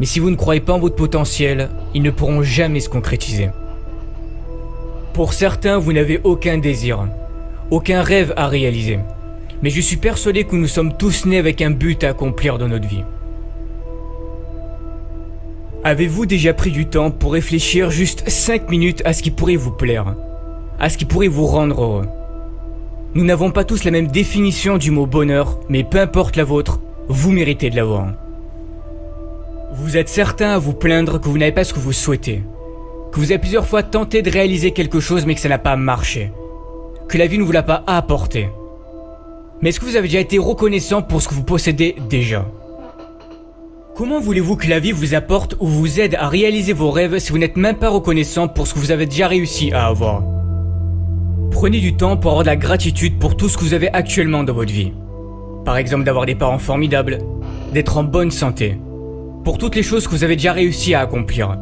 Mais si vous ne croyez pas en votre potentiel, ils ne pourront jamais se concrétiser. Pour certains, vous n'avez aucun désir, aucun rêve à réaliser. Mais je suis persuadé que nous sommes tous nés avec un but à accomplir dans notre vie. Avez-vous déjà pris du temps pour réfléchir juste 5 minutes à ce qui pourrait vous plaire, à ce qui pourrait vous rendre heureux? Nous n'avons pas tous la même définition du mot bonheur, mais peu importe la vôtre, vous méritez de l'avoir. Vous êtes certain à vous plaindre que vous n'avez pas ce que vous souhaitez, que vous avez plusieurs fois tenté de réaliser quelque chose mais que ça n'a pas marché, que la vie ne vous l'a pas apporté. Mais est-ce que vous avez déjà été reconnaissant pour ce que vous possédez déjà? Comment voulez-vous que la vie vous apporte ou vous aide à réaliser vos rêves si vous n'êtes même pas reconnaissant pour ce que vous avez déjà réussi à avoir? Prenez du temps pour avoir de la gratitude pour tout ce que vous avez actuellement dans votre vie. Par exemple d'avoir des parents formidables, d'être en bonne santé, pour toutes les choses que vous avez déjà réussi à accomplir,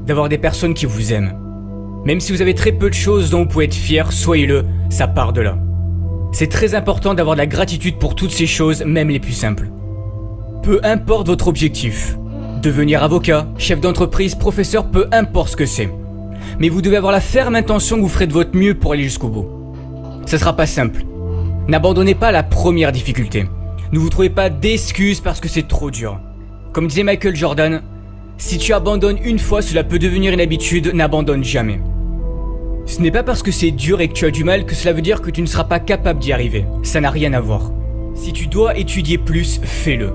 d'avoir des personnes qui vous aiment. Même si vous avez très peu de choses dont vous pouvez être fier, soyez-le, ça part de là. C'est très important d'avoir de la gratitude pour toutes ces choses, même les plus simples. Peu importe votre objectif, devenir avocat, chef d'entreprise, professeur, peu importe ce que c'est. Mais vous devez avoir la ferme intention que vous ferez de votre mieux pour aller jusqu'au bout. Ça sera pas simple. N'abandonnez pas la première difficulté. Ne vous trouvez pas d'excuses parce que c'est trop dur. Comme disait Michael Jordan, si tu abandonnes une fois, cela peut devenir une habitude, n'abandonne jamais. Ce n'est pas parce que c'est dur et que tu as du mal que cela veut dire que tu ne seras pas capable d'y arriver. Ça n'a rien à voir. Si tu dois étudier plus, fais-le.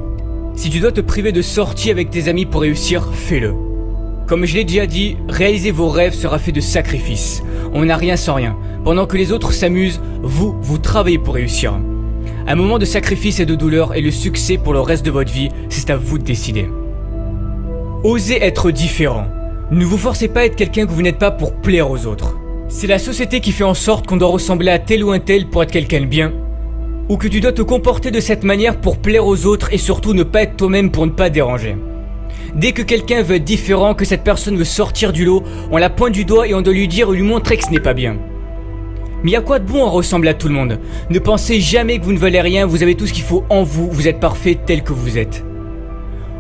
Si tu dois te priver de sorties avec tes amis pour réussir, fais-le. Comme je l'ai déjà dit, réaliser vos rêves sera fait de sacrifices. On n'a rien sans rien. Pendant que les autres s'amusent, vous travaillez pour réussir. Un moment de sacrifice et de douleur et le succès pour le reste de votre vie, c'est à vous de décider. Osez être différent. Ne vous forcez pas à être quelqu'un que vous n'êtes pas pour plaire aux autres. C'est la société qui fait en sorte qu'on doit ressembler à tel ou un tel pour être quelqu'un de bien, ou que tu dois te comporter de cette manière pour plaire aux autres et surtout ne pas être toi-même pour ne pas déranger. Dès que quelqu'un veut être différent, que cette personne veut sortir du lot, on la pointe du doigt et on doit lui dire ou lui montrer que ce n'est pas bien. Mais y a quoi de bon à ressembler à tout le monde? Ne pensez jamais que vous ne valez rien, vous avez tout ce qu'il faut en vous, vous êtes parfait tel que vous êtes.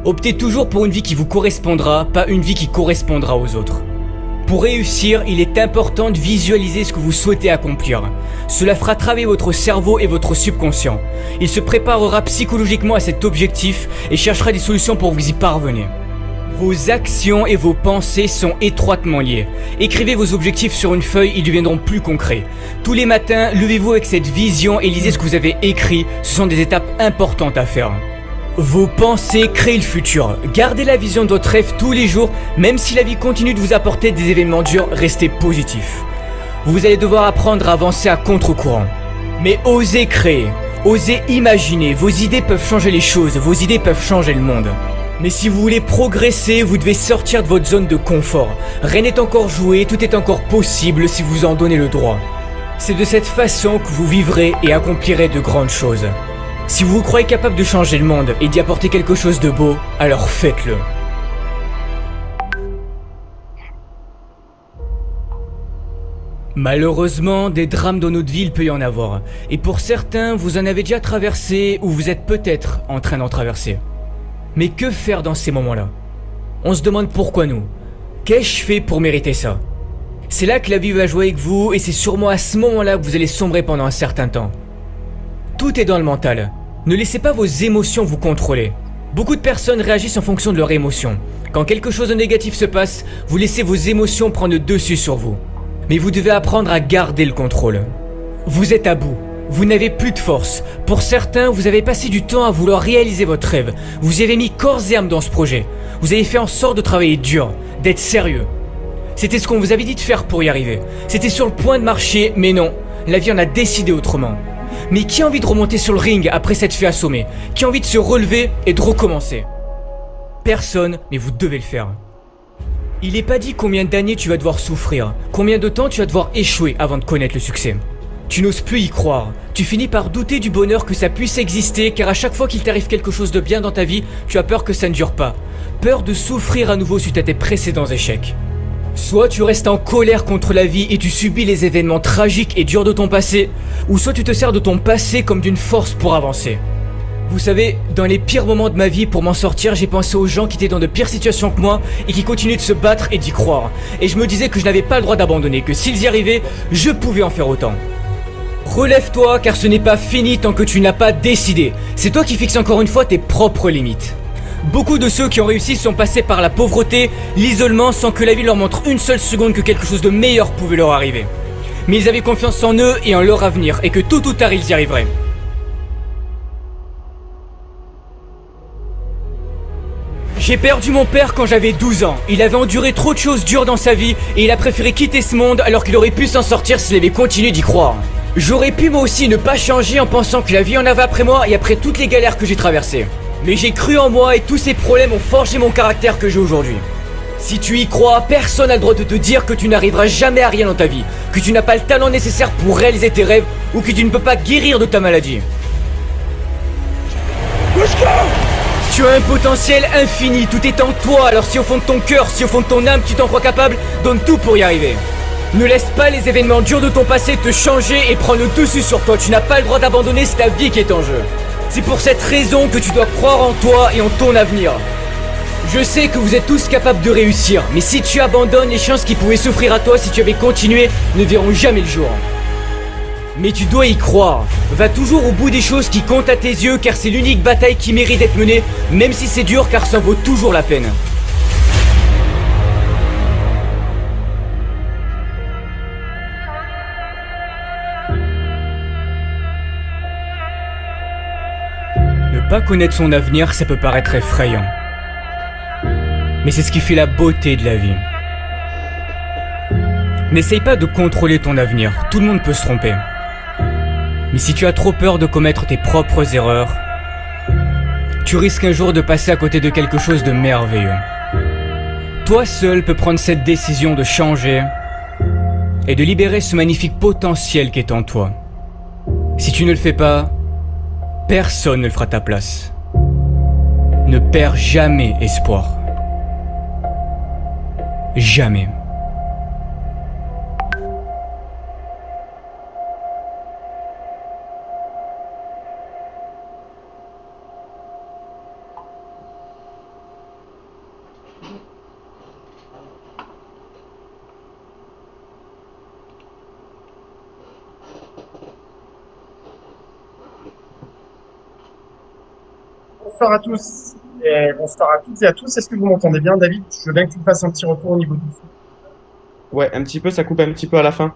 Optez toujours pour une vie qui vous correspondra, pas une vie qui correspondra aux autres. Pour réussir, il est important de visualiser ce que vous souhaitez accomplir. Cela fera travailler votre cerveau et votre subconscient. Il se préparera psychologiquement à cet objectif et cherchera des solutions pour vous y parvenir. Vos actions et vos pensées sont étroitement liées. Écrivez vos objectifs sur une feuille, ils deviendront plus concrets. Tous les matins, levez-vous avec cette vision et lisez ce que vous avez écrit. Ce sont des étapes importantes à faire. Vos pensées créent le futur. Gardez la vision de votre rêve tous les jours, même si la vie continue de vous apporter des événements durs, restez positif. Vous allez devoir apprendre à avancer à contre-courant. Mais osez créer, osez imaginer, vos idées peuvent changer les choses, vos idées peuvent changer le monde. Mais si vous voulez progresser, vous devez sortir de votre zone de confort. Rien n'est encore joué, tout est encore possible si vous en donnez le droit. C'est de cette façon que vous vivrez et accomplirez de grandes choses. Si vous vous croyez capable de changer le monde et d'y apporter quelque chose de beau, alors faites-le. Malheureusement, des drames dans notre vie, il peut y en avoir. Et pour certains, vous en avez déjà traversé ou vous êtes peut-être en train d'en traverser. Mais que faire dans ces moments-là? On se demande pourquoi nous. Qu'ai-je fait pour mériter ça? C'est là que la vie va jouer avec vous et c'est sûrement à ce moment-là que vous allez sombrer pendant un certain temps. Tout est dans le mental. Ne laissez pas vos émotions vous contrôler. Beaucoup de personnes réagissent en fonction de leurs émotions. Quand quelque chose de négatif se passe, vous laissez vos émotions prendre le dessus sur vous. Mais vous devez apprendre à garder le contrôle. Vous êtes à bout. Vous n'avez plus de force. Pour certains, vous avez passé du temps à vouloir réaliser votre rêve. Vous y avez mis corps et âme dans ce projet. Vous avez fait en sorte de travailler dur, d'être sérieux. C'était ce qu'on vous avait dit de faire pour y arriver. C'était sur le point de marcher, mais non. La vie en a décidé autrement. Mais qui a envie de remonter sur le ring après s'être fait assommer? Qui a envie de se relever et de recommencer? Personne, mais vous devez le faire. Il n'est pas dit combien d'années tu vas devoir souffrir, combien de temps tu vas devoir échouer avant de connaître le succès. Tu n'oses plus y croire, tu finis par douter du bonheur que ça puisse exister car à chaque fois qu'il t'arrive quelque chose de bien dans ta vie, tu as peur que ça ne dure pas. Peur de souffrir à nouveau suite à tes précédents échecs. Soit tu restes en colère contre la vie et tu subis les événements tragiques et durs de ton passé, ou soit tu te sers de ton passé comme d'une force pour avancer. Vous savez, dans les pires moments de ma vie, pour m'en sortir, j'ai pensé aux gens qui étaient dans de pires situations que moi et qui continuaient de se battre et d'y croire. Et je me disais que je n'avais pas le droit d'abandonner, que s'ils y arrivaient, je pouvais en faire autant. Relève-toi, car ce n'est pas fini tant que tu n'as pas décidé. C'est toi qui fixes encore une fois tes propres limites. Beaucoup de ceux qui ont réussi sont passés par la pauvreté, l'isolement, sans que la vie leur montre une seule seconde que quelque chose de meilleur pouvait leur arriver. Mais ils avaient confiance en eux et en leur avenir, et que tôt ou tard ils y arriveraient. J'ai perdu mon père quand j'avais 12 ans. Il avait enduré trop de choses dures dans sa vie et il a préféré quitter ce monde alors qu'il aurait pu s'en sortir s'il avait continué d'y croire. J'aurais pu moi aussi ne pas changer en pensant que la vie en avait après moi et après toutes les galères que j'ai traversées. Mais j'ai cru en moi et tous ces problèmes ont forgé mon caractère que j'ai aujourd'hui. Si tu y crois, personne n'a le droit de te dire que tu n'arriveras jamais à rien dans ta vie, que tu n'as pas le talent nécessaire pour réaliser tes rêves ou que tu ne peux pas guérir de ta maladie. Tu as un potentiel infini, tout est en toi, alors si au fond de ton cœur, si au fond de ton âme tu t'en crois capable, donne tout pour y arriver. Ne laisse pas les événements durs de ton passé te changer et prendre le dessus sur toi, tu n'as pas le droit d'abandonner, c'est ta vie qui est en jeu. C'est pour cette raison que tu dois croire en toi et en ton avenir. Je sais que vous êtes tous capables de réussir, mais si tu abandonnes, les chances qui pouvaient s'offrir à toi si tu avais continué ne verront jamais le jour. Mais tu dois y croire. Va toujours au bout des choses qui comptent à tes yeux car c'est l'unique bataille qui mérite d'être menée, même si c'est dur car ça vaut toujours la peine. Ne pas connaître son avenir, ça peut paraître effrayant. Mais c'est ce qui fait la beauté de la vie. N'essaye pas de contrôler ton avenir, tout le monde peut se tromper. Mais si tu as trop peur de commettre tes propres erreurs, tu risques un jour de passer à côté de quelque chose de merveilleux. Toi seul peux prendre cette décision de changer et de libérer ce magnifique potentiel qui est en toi. Si tu ne le fais pas, personne ne le fera à ta place. Ne perds jamais espoir. Jamais. Bonsoir à tous et bonsoir à toutes et à tous. Est-ce que vous m'entendez bien, David? Je veux bien que tu me fasses un petit retour au niveau du son. Ouais, un petit peu, ça coupe un petit peu à la fin.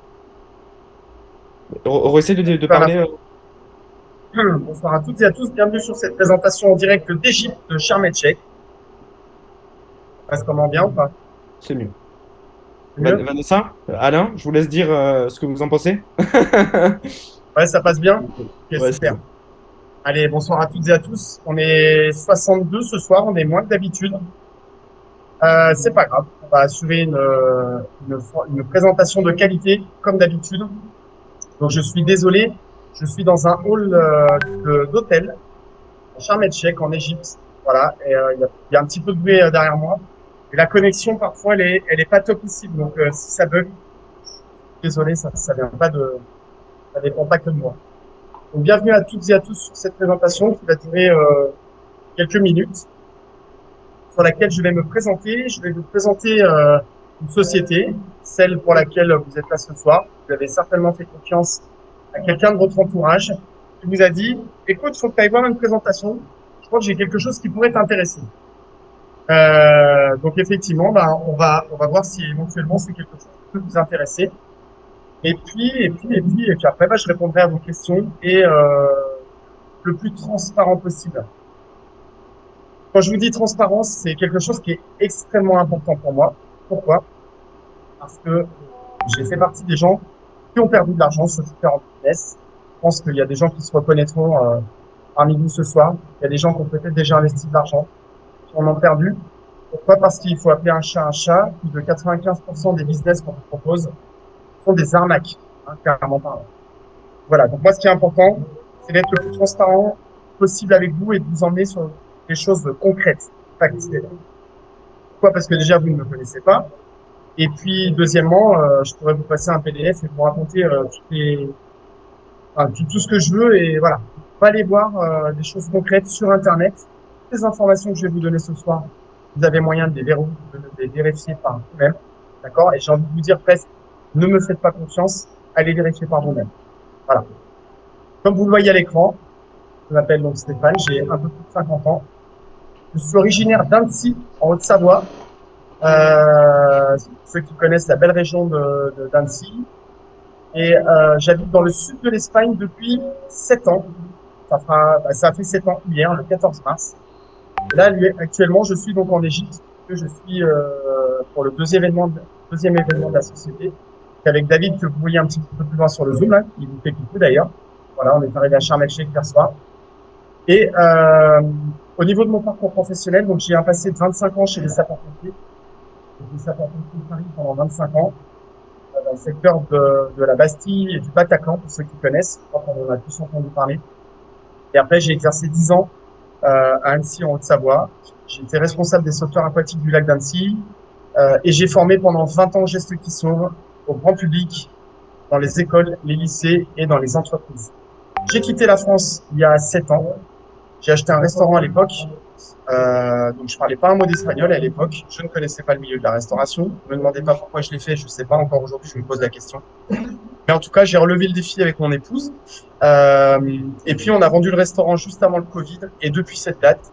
Essaie de Par la parler. Bonsoir à toutes et à tous. Bienvenue sur cette présentation en direct d'Égypte de Sharm el-Sheikh. Ça passe comment, bien ou pas? C'est mieux. Mieux? Vanessa, Alain, je vous laisse dire ce que vous en pensez. Ouais, ça passe bien? Ok, Ouais, c'est super. bon. Allez, bonsoir à toutes et à tous. On est 62 ce soir, on est moins que d'habitude. C'est pas grave. On va assurer une présentation de qualité, comme d'habitude. Donc, je suis désolé. Je suis dans un hall d'hôtel, à Sharm el-Sheikh, en Égypte. Voilà. Et il y a un petit peu de bruit derrière moi. Et la connexion, parfois, elle est pas top ici. Donc, si ça bug, désolé, ça dépend pas que de moi. Donc, bienvenue à toutes et à tous sur cette présentation qui va durer quelques minutes, sur laquelle je vais me présenter. Je vais vous présenter une société, celle pour laquelle vous êtes là ce soir. Vous avez certainement fait confiance à quelqu'un de votre entourage qui vous a dit, écoute, faut que tu ailles voir une présentation. Je crois que j'ai quelque chose qui pourrait t'intéresser. Donc effectivement, on va voir si éventuellement c'est quelque chose qui peut vous intéresser. Et puis après, je répondrai à vos questions et le plus transparent possible. Quand je vous dis transparence, c'est quelque chose qui est extrêmement important pour moi. Pourquoi? Parce que j'ai fait partie des gens qui ont perdu de l'argent sur différents business. Je pense qu'il y a des gens qui se reconnaîtront parmi nous ce soir. Il y a des gens qui ont peut-être déjà investi de l'argent, qui en ont perdu. Pourquoi? Parce qu'il faut appeler un chat un chat. Plus de 95% des business qu'on vous propose sont des arnaques, carrément parlant. Voilà. Donc moi, ce qui est important, c'est d'être le plus transparent possible avec vous et de vous emmener sur des choses concrètes, factuelles. Pourquoi? Parce que déjà, vous ne me connaissez pas. Et puis, deuxièmement, je pourrais vous passer un PDF et vous raconter tout ce que je veux et voilà. On va aller voir des choses concrètes sur Internet. Les informations que je vais vous donner ce soir, vous avez moyen de les vérifier par vous-même. D'accord? Et j'ai envie de vous dire presque, ne me faites pas confiance, allez vérifier par vous-même. Voilà. Comme vous le voyez à l'écran, je m'appelle donc Stéphane, j'ai un peu plus de 50 ans. Je suis originaire d'Annecy, en Haute-Savoie. Ceux qui connaissent la belle région d'Annecy. Et j'habite dans le sud de l'Espagne depuis 7 ans. Ça a fait 7 ans hier, le 14 mars. Et là, actuellement, je suis donc en Égypte. Je suis pour le deuxième événement de la société. C'est avec David que vous voyez un petit peu plus loin sur le Zoom, là. Il vous fait coucou d'ailleurs. Voilà, on est arrivé à Sharm el-Sheikh hier soir. Et au niveau de mon parcours professionnel, donc j'ai un passé de 25 ans chez les sapeurs-pompiers. J'ai sapeurs-pompiers de Paris pendant 25 ans, dans le secteur de la Bastille et du Bataclan, pour ceux qui connaissent. Je crois qu'on en a tous entendu parler. Et après, j'ai exercé 10 ans à Annecy, en Haute-Savoie. J'ai été responsable des sauveteurs aquatiques du lac d'Annecy. Et j'ai formé pendant 20 ans Gestes qui sauvent au grand public, dans les écoles, les lycées et dans les entreprises. J'ai quitté la France il y a 7 ans. J'ai acheté un restaurant à l'époque. Donc, je parlais pas un mot d'espagnol à l'époque. Je ne connaissais pas le milieu de la restauration. Ne me demandez pas pourquoi je l'ai fait. Je sais pas encore aujourd'hui. Je me pose la question. Mais en tout cas, j'ai relevé le défi avec mon épouse. Et puis, on a vendu le restaurant juste avant le Covid. Et depuis cette date,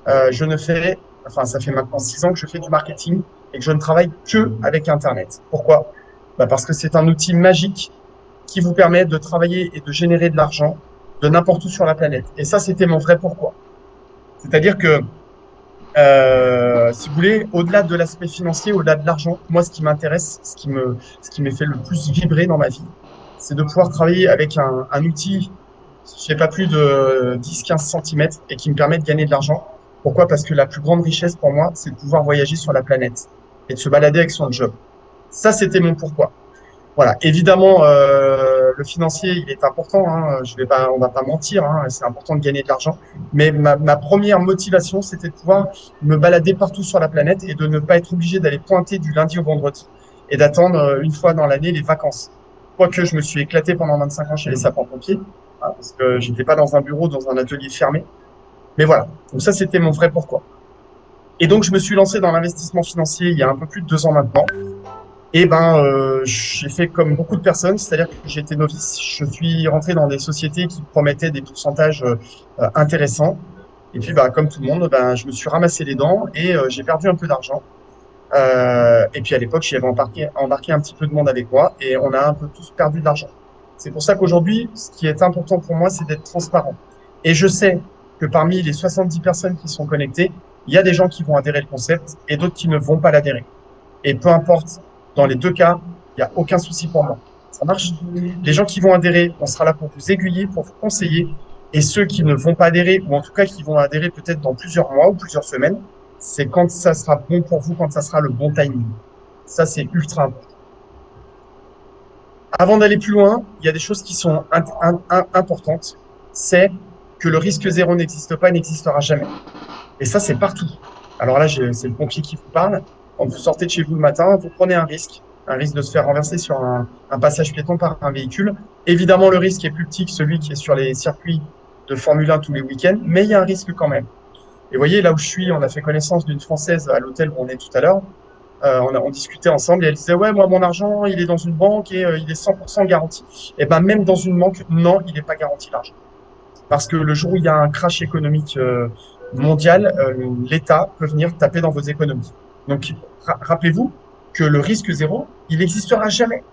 ça fait maintenant 6 ans que je fais du marketing et que je ne travaille que avec Internet. Pourquoi? Parce que c'est un outil magique qui vous permet de travailler et de générer de l'argent de n'importe où sur la planète. Et ça, c'était mon vrai pourquoi. C'est-à-dire que, si vous voulez, au-delà de l'aspect financier, au-delà de l'argent, moi, ce qui m'intéresse, ce qui me fait le plus vibrer dans ma vie, c'est de pouvoir travailler avec un outil qui fait pas plus de 10-15 centimètres et qui me permet de gagner de l'argent. Pourquoi? Parce que la plus grande richesse pour moi, c'est de pouvoir voyager sur la planète et de se balader avec son job. Ça, c'était mon pourquoi. Voilà. Évidemment, le financier, il est important. Hein. On va pas mentir. Hein. C'est important de gagner de l'argent. Mais ma première motivation, c'était de pouvoir me balader partout sur la planète et de ne pas être obligé d'aller pointer du lundi au vendredi et d'attendre une fois dans l'année les vacances. Quoique je me suis éclaté pendant 25 ans chez les sapeurs-pompiers, hein, parce que j'étais pas dans un bureau, dans un atelier fermé. Mais voilà. Donc ça, c'était mon vrai pourquoi. Et donc, je me suis lancé dans l'investissement financier il y a un peu plus de 2 ans maintenant. Et j'ai fait comme beaucoup de personnes, c'est-à-dire que j'ai été novice. Je suis rentré dans des sociétés qui promettaient des pourcentages intéressants. Et puis, comme tout le monde, je me suis ramassé les dents et j'ai perdu un peu d'argent. Et puis à l'époque, j'y avais embarqué un petit peu de monde avec moi et on a un peu tous perdu de l'argent. C'est pour ça qu'aujourd'hui, ce qui est important pour moi, c'est d'être transparent. Et je sais que parmi les 70 personnes qui sont connectées, il y a des gens qui vont adhérer au concept et d'autres qui ne vont pas l'adhérer. Et peu importe, dans les deux cas, il n'y a aucun souci pour moi. Ça marche. Les gens qui vont adhérer, on sera là pour vous aiguiller, pour vous conseiller. Et ceux qui ne vont pas adhérer, ou en tout cas qui vont adhérer peut-être dans plusieurs mois ou plusieurs semaines, c'est quand ça sera bon pour vous, quand ça sera le bon timing. Ça, c'est ultra important. Avant d'aller plus loin, il y a des choses qui sont importantes. C'est que le risque zéro n'existe pas et n'existera jamais. Et ça, c'est partout. Alors là, c'est le pompier qui vous parle. Quand vous sortez de chez vous le matin, vous prenez un risque de se faire renverser sur un passage piéton par un véhicule. Évidemment, le risque est plus petit que celui qui est sur les circuits de Formule 1 tous les week-ends, mais il y a un risque quand même. Et vous voyez, là où je suis, on a fait connaissance d'une Française à l'hôtel où on est tout à l'heure. On discutait ensemble et elle disait, ouais, moi, mon argent, il est dans une banque et il est 100% garanti. Et même dans une banque, non, il n'est pas garanti l'argent. Parce que le jour où il y a un crash économique mondial, l'État peut venir taper dans vos économies. Donc, rappelez-vous que le risque zéro, il n'existera jamais.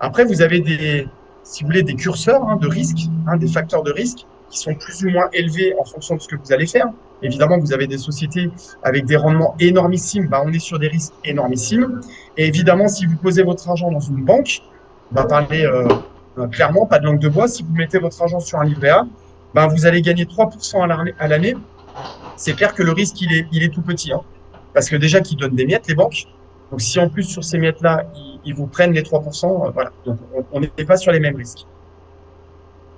Après, vous avez si vous voulez, des curseurs de risque, des facteurs de risque qui sont plus ou moins élevés en fonction de ce que vous allez faire. Évidemment, vous avez des sociétés avec des rendements énormissimes. On est sur des risques énormissimes. Et évidemment, si vous posez votre argent dans une banque, on va parler clairement, pas de langue de bois. Si vous mettez votre argent sur un livret A, vous allez gagner 3% à l'année. C'est clair que le risque, il est tout petit. Parce que déjà, qu'ils donnent des miettes, les banques. Donc, si en plus, sur ces miettes-là, ils vous prennent les 3%, voilà. Donc, on n'est pas sur les mêmes risques.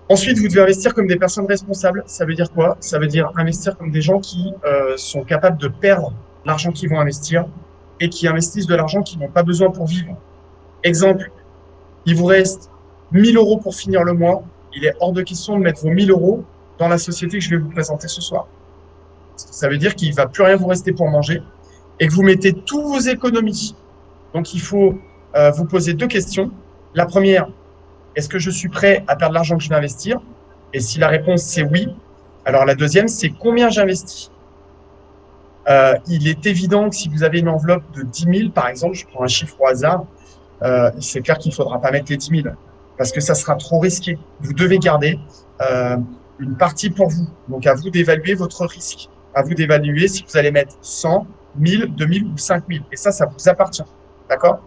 Ensuite, vous devez investir comme des personnes responsables. Ça veut dire quoi? Ça veut dire investir comme des gens qui sont capables de perdre l'argent qu'ils vont investir et qui investissent de l'argent qu'ils n'ont pas besoin pour vivre. Exemple, il vous reste 1 000 € pour finir le mois. Il est hors de question de mettre vos 1 000 € dans la société que je vais vous présenter ce soir. Ça veut dire qu'il ne va plus rien vous rester pour manger et que vous mettez tous vos économies. Donc, il faut vous poser 2 questions. La première, est-ce que je suis prêt à perdre l'argent que je vais investir? Et si la réponse c'est oui, alors la deuxième, c'est combien j'investis? Il est évident que si vous avez une enveloppe de 10 000, par exemple, je prends un chiffre au hasard, c'est clair qu'il ne faudra pas mettre les 10 000 parce que ça sera trop risqué. Vous devez garder une partie pour vous. Donc, à vous d'évaluer votre risque. À vous d'évaluer si vous allez mettre 100, 1000, 2000 ou 5000. Et ça vous appartient. D'accord?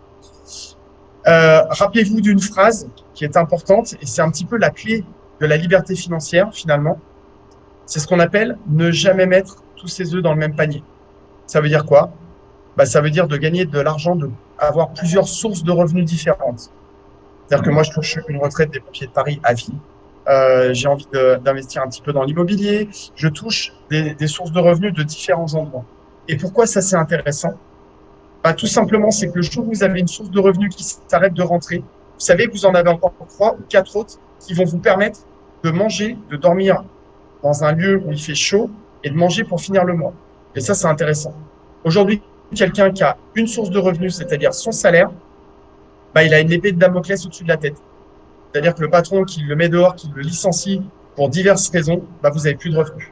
Rappelez-vous d'une phrase qui est importante et c'est un petit peu la clé de la liberté financière, finalement. C'est ce qu'on appelle ne jamais mettre tous ses œufs dans le même panier. Ça veut dire quoi? Ça veut dire de gagner de l'argent, d'avoir plusieurs sources de revenus différentes. C'est-à-dire que moi, je touche une retraite des pompiers de Paris à vie. J'ai envie d'investir un petit peu dans l'immobilier. Je touche des sources de revenus de différents endroits. Et pourquoi ça, c'est intéressant? Tout simplement, c'est que le jour où vous avez une source de revenus qui s'arrête de rentrer, vous savez que vous en avez encore 3 ou 4 autres qui vont vous permettre de manger, de dormir dans un lieu où il fait chaud et de manger pour finir le mois. Et ça, c'est intéressant. Aujourd'hui, quelqu'un qui a une source de revenus, c'est-à-dire son salaire, il a une épée de Damoclès au-dessus de la tête. C'est-à-dire que le patron qui le met dehors, qui le licencie pour diverses raisons, vous n'avez plus de revenus.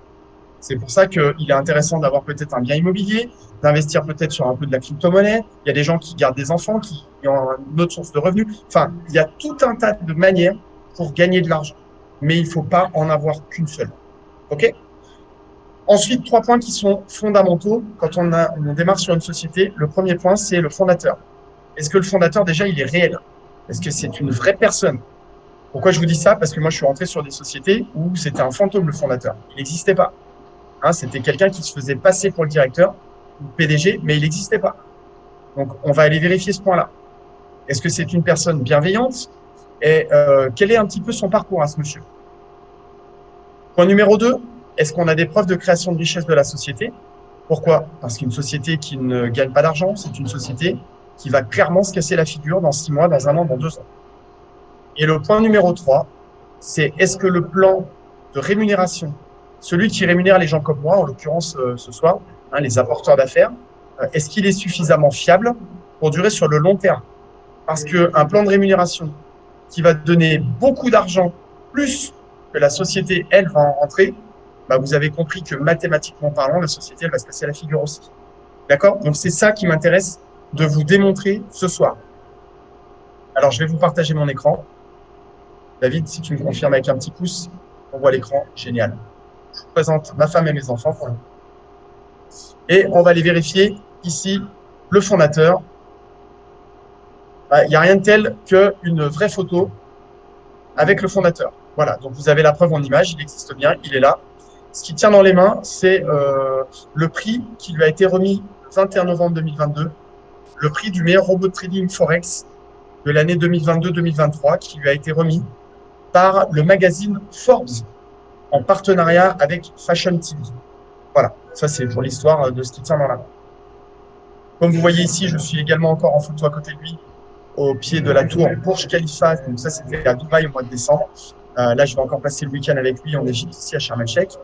C'est pour ça qu'il est intéressant d'avoir peut-être un bien immobilier, d'investir peut-être sur un peu de la crypto-monnaie. Il y a des gens qui gardent des enfants, qui ont une autre source de revenus. Enfin, il y a tout un tas de manières pour gagner de l'argent. Mais il ne faut pas en avoir qu'une seule. OK? Ensuite, 3 points qui sont fondamentaux quand on démarre sur une société. Le premier point, c'est le fondateur. Est-ce que le fondateur, déjà, il est réel? Est-ce que c'est une vraie personne? Pourquoi je vous dis ça? Parce que moi, je suis rentré sur des sociétés où c'était un fantôme, le fondateur. Il n'existait pas. C'était quelqu'un qui se faisait passer pour le directeur, le PDG, mais il n'existait pas. Donc, on va aller vérifier ce point-là. Est-ce que c'est une personne bienveillante? Et quel est un petit peu son parcours à ce monsieur? Point numéro 2, est-ce qu'on a des preuves de création de richesse de la société? Pourquoi? Parce qu'une société qui ne gagne pas d'argent, c'est une société qui va clairement se casser la figure dans 6 mois, dans 1 an, dans 2 ans. Et le point numéro 3, c'est est-ce que le plan de rémunération, celui qui rémunère les gens comme moi, en l'occurrence ce soir, les apporteurs d'affaires, est-ce qu'il est suffisamment fiable pour durer sur le long terme? Parce qu'un plan de rémunération qui va donner beaucoup d'argent, plus que la société, elle, va en rentrer, vous avez compris que mathématiquement parlant, la société, elle va se casser la figure aussi. D'accord? Donc, c'est ça qui m'intéresse de vous démontrer ce soir. Alors, je vais vous partager mon écran. David, si tu me confirmes avec un petit pouce, on voit l'écran. Génial. Je vous présente ma femme et mes enfants. Et on va aller vérifier ici le fondateur. Il n'y a rien de tel qu'une vraie photo avec le fondateur. Voilà, donc vous avez la preuve en image, il existe bien, il est là. Ce qu'il tient dans les mains, c'est le prix qui lui a été remis le 21 novembre 2022, le prix du meilleur robot de trading Forex de l'année 2022-2023 qui lui a été remis par le magazine Forbes en partenariat avec Fashion TV. Voilà, ça c'est pour l'histoire de ce qu'il tient dans la main. Comme vous voyez ici, je suis également encore en photo à côté de lui, au pied de la tour Burj Khalifa. Donc ça, c'était à Dubaï au mois de décembre. Là, je vais encore passer le week-end avec lui en Égypte, ici à Sharm el-Sheikh.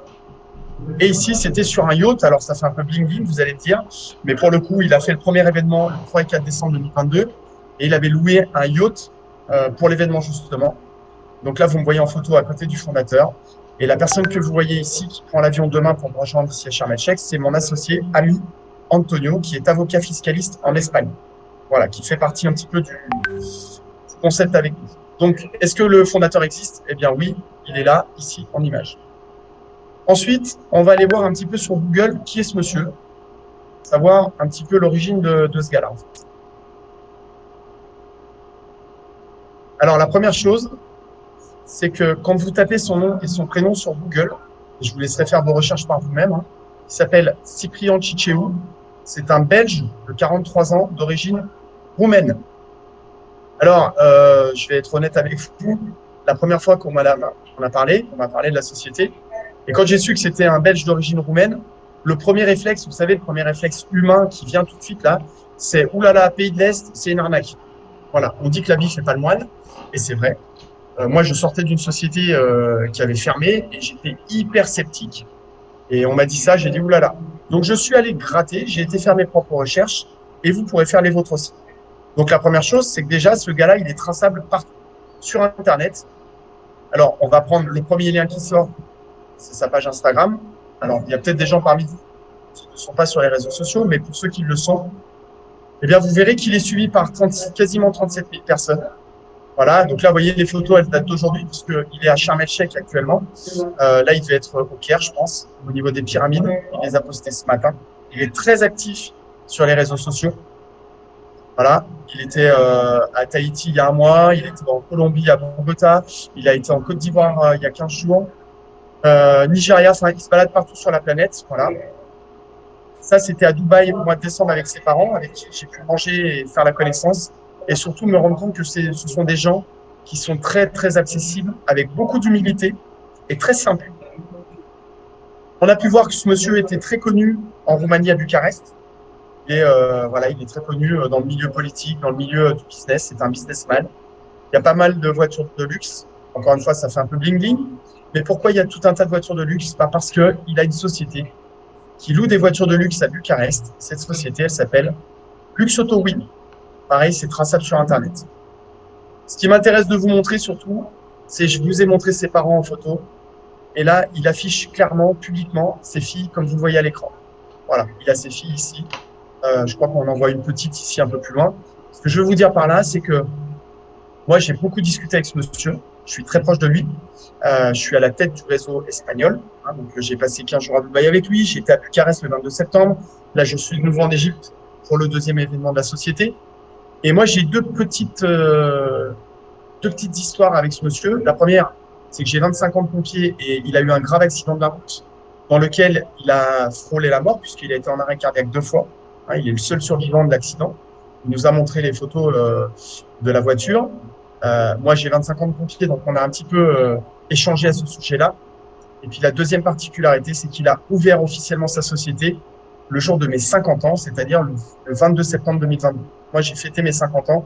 Et ici, c'était sur un yacht. Alors, ça fait un peu bling-bling, vous allez me dire. Mais pour le coup, il a fait le premier événement le 3 et 4 décembre 2022. Et il avait loué un yacht pour l'événement, justement. Donc là, vous me voyez en photo à côté du fondateur. Et la personne que vous voyez ici, qui prend l'avion demain pour me rejoindre ici à Sharm el-Sheikh, c'est mon associé, ami Antonio, qui est avocat fiscaliste en Espagne. Voilà, qui fait partie un petit peu du concept avec nous. Donc, est-ce que le fondateur existe? Eh bien oui, il est là, ici, en image. Ensuite, on va aller voir un petit peu sur Google qui est ce monsieur, savoir un petit peu l'origine de ce gars-là. En fait. Alors, la première chose, c'est que quand vous tapez son nom et son prénom sur Google, et je vous laisserai faire vos recherches par vous-même, il s'appelle Cyprien Ciceu. C'est un Belge de 43 ans d'origine roumaine. Alors, je vais être honnête avec vous. La première fois qu'on a parlé de la société. Et quand j'ai su que c'était un Belge d'origine roumaine, le premier réflexe, vous savez, le premier réflexe humain qui vient tout de suite là, c'est « Oulala, pays de l'Est, c'est une arnaque ». Voilà, on dit que l'habit fait pas le moine, et c'est vrai. Moi, je sortais d'une société qui avait fermé et j'étais hyper sceptique. Et on m'a dit ça, j'ai dit oulala. Donc, je suis allé gratter, j'ai été faire mes propres recherches et vous pourrez faire les vôtres aussi. Donc, la première chose, c'est que déjà, ce gars-là, il est traçable partout sur Internet. Alors, on va prendre le premier lien qui sort, c'est sa page Instagram. Alors, il y a peut-être des gens parmi vous qui ne sont pas sur les réseaux sociaux, mais pour ceux qui le sont, eh bien, vous verrez qu'il est suivi par quasiment 37 000 personnes. Voilà, donc là, vous voyez, les photos, elles datent d'aujourd'hui, puisqu'il est à Sharm el-Sheikh actuellement. Là, il devait être au Caire, je pense, au niveau des pyramides. Il les a postés ce matin. Il est très actif sur les réseaux sociaux. Voilà, il était à Tahiti il y a un mois, il était en Colombie, à Bogota, il a été en Côte d'Ivoire il y a 15 jours, Nigeria, enfin, il se balade partout sur la planète. Voilà. Ça, c'était à Dubaï au mois de décembre avec ses parents, avec qui j'ai pu manger et faire la connaissance. Et surtout, me rendre compte que ce sont des gens qui sont très, très accessibles, avec beaucoup d'humilité et très simples. On a pu voir que ce monsieur était très connu en Roumanie, à Bucarest. Et voilà, il est très connu dans le milieu politique, dans le milieu du business. C'est un businessman. Il y a pas mal de voitures de luxe. Encore une fois, ça fait un peu bling-bling. Mais pourquoi il y a tout un tas de voitures de luxe? Parce qu'il a une société qui loue des voitures de luxe à Bucarest. Cette société, elle s'appelle Lux Auto Win. Pareil, c'est traçable sur Internet. Ce qui m'intéresse de vous montrer surtout, c'est je vous ai montré ses parents en photo. Et là, il affiche clairement, publiquement, ses filles, comme vous le voyez à l'écran. Voilà, il a ses filles ici. Je crois qu'on en voit une petite ici un peu plus loin. Ce que je veux vous dire par là, c'est que moi, j'ai beaucoup discuté avec ce monsieur. Je suis très proche de lui. Je suis à la tête du réseau espagnol. Hein, donc, j'ai passé 15 jours à Dubaï avec lui. J'ai été à Bucarest le 22 septembre. Là, je suis de nouveau en Égypte pour le deuxième événement de la société. Et moi, j'ai deux petites histoires avec ce monsieur. La première, c'est que j'ai 25 ans de pompier et il a eu un grave accident de la route dans lequel il a frôlé la mort puisqu'il a été en arrêt cardiaque 2 fois. Hein, il est le seul survivant de l'accident. Il nous a montré les photos de la voiture. Moi, j'ai 25 ans de pompier, donc on a un petit peu échangé à ce sujet-là. Et puis, la deuxième particularité, c'est qu'il a ouvert officiellement sa société le jour de mes 50 ans, c'est-à-dire le 22 septembre 2022. Moi, j'ai fêté mes 50 ans,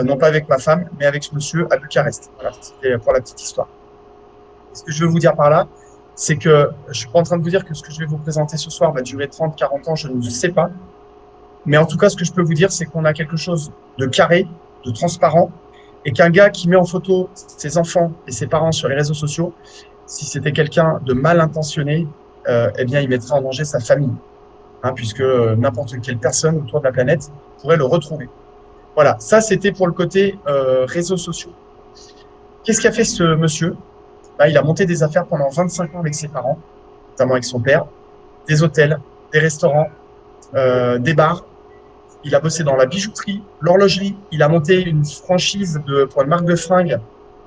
non pas avec ma femme, mais avec ce monsieur à Bucarest. Voilà, c'était pour la petite histoire. Et ce que je veux vous dire par là, c'est que je suis pas en train de vous dire que ce que je vais vous présenter ce soir va durer 30, 40 ans, je ne sais pas. Mais en tout cas, ce que je peux vous dire, c'est qu'on a quelque chose de carré, de transparent, et qu'un gars qui met en photo ses enfants et ses parents sur les réseaux sociaux, si c'était quelqu'un de mal intentionné, eh bien, il mettrait en danger sa famille, hein, puisque n'importe quelle personne autour de la planète pourrait le retrouver. Voilà, ça, c'était pour le côté réseaux sociaux. Qu'est-ce qu'a fait ce monsieur? Il a monté des affaires pendant 25 ans avec ses parents, notamment avec son père, des hôtels, des restaurants, des bars. Il a bossé dans la bijouterie, l'horlogerie. Il a monté une franchise pour une marque de fringues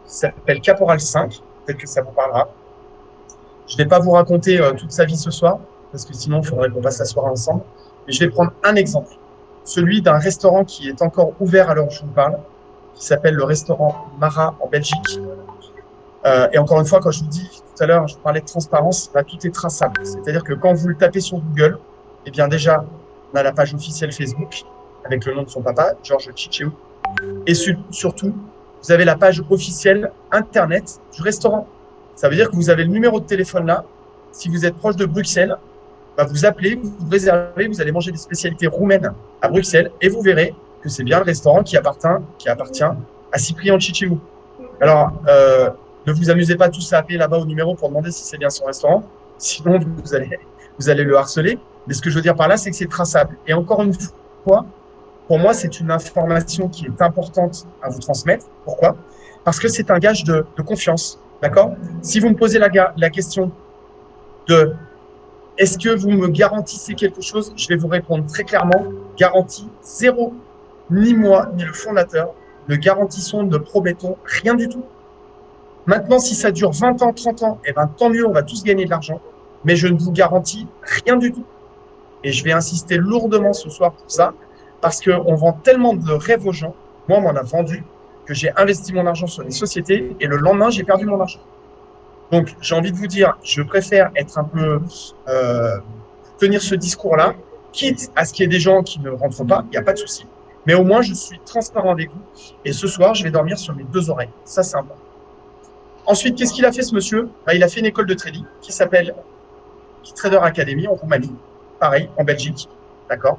qui s'appelle Caporal 5. Peut-être que ça vous parlera. Je ne vais pas vous raconter toute sa vie ce soir, parce que sinon, il faudrait qu'on passe la soirée ensemble. Mais je vais prendre un exemple. Celui d'un restaurant qui est encore ouvert à l'heure où je vous parle, qui s'appelle le restaurant Mara en Belgique. Et encore une fois, quand je vous dis tout à l'heure, je vous parlais de transparence, tout est traçable. C'est-à-dire que quand vous le tapez sur Google, eh bien déjà, on a la page officielle Facebook avec le nom de son papa, Georges Chicheou. Et surtout, vous avez la page officielle Internet du restaurant. Ça veut dire que vous avez le numéro de téléphone là. Si vous êtes proche de Bruxelles, vous appelez, vous réservez, vous allez manger des spécialités roumaines à Bruxelles et vous verrez que c'est bien le restaurant qui appartient à Cyprien Chicheou. Alors, ne vous amusez pas tous à appeler là-bas au numéro pour demander si c'est bien son restaurant. Sinon, vous allez le harceler. Mais ce que je veux dire par là, c'est que c'est traçable. Et encore une fois, pour moi, c'est une information qui est importante à vous transmettre. Pourquoi? Parce que c'est un gage de confiance. D'accord? Si vous me posez la question de est-ce que vous me garantissez quelque chose, je vais vous répondre très clairement, garantie zéro. Ni moi, ni le fondateur ne garantissons, ne promettons rien du tout. Maintenant, si ça dure 20 ans, 30 ans, eh ben, tant mieux, on va tous gagner de l'argent. Mais je ne vous garantis rien du tout. Et je vais insister lourdement ce soir pour ça, parce qu'on vend tellement de rêves aux gens. Moi, on m'en a vendu, que j'ai investi mon argent sur les sociétés, et le lendemain, j'ai perdu mon argent. Donc, j'ai envie de vous dire, je préfère être un peu, tenir ce discours-là, quitte à ce qu'il y ait des gens qui ne rentrent pas, il n'y a pas de souci. Mais au moins, je suis transparent avec vous. Et ce soir, je vais dormir sur mes 2 oreilles. Ça, c'est important. Ensuite, qu'est-ce qu'il a fait ce monsieur? Il a fait une école de trading qui s'appelle Trader Academy en Roumanie, pareil, en Belgique, d'accord?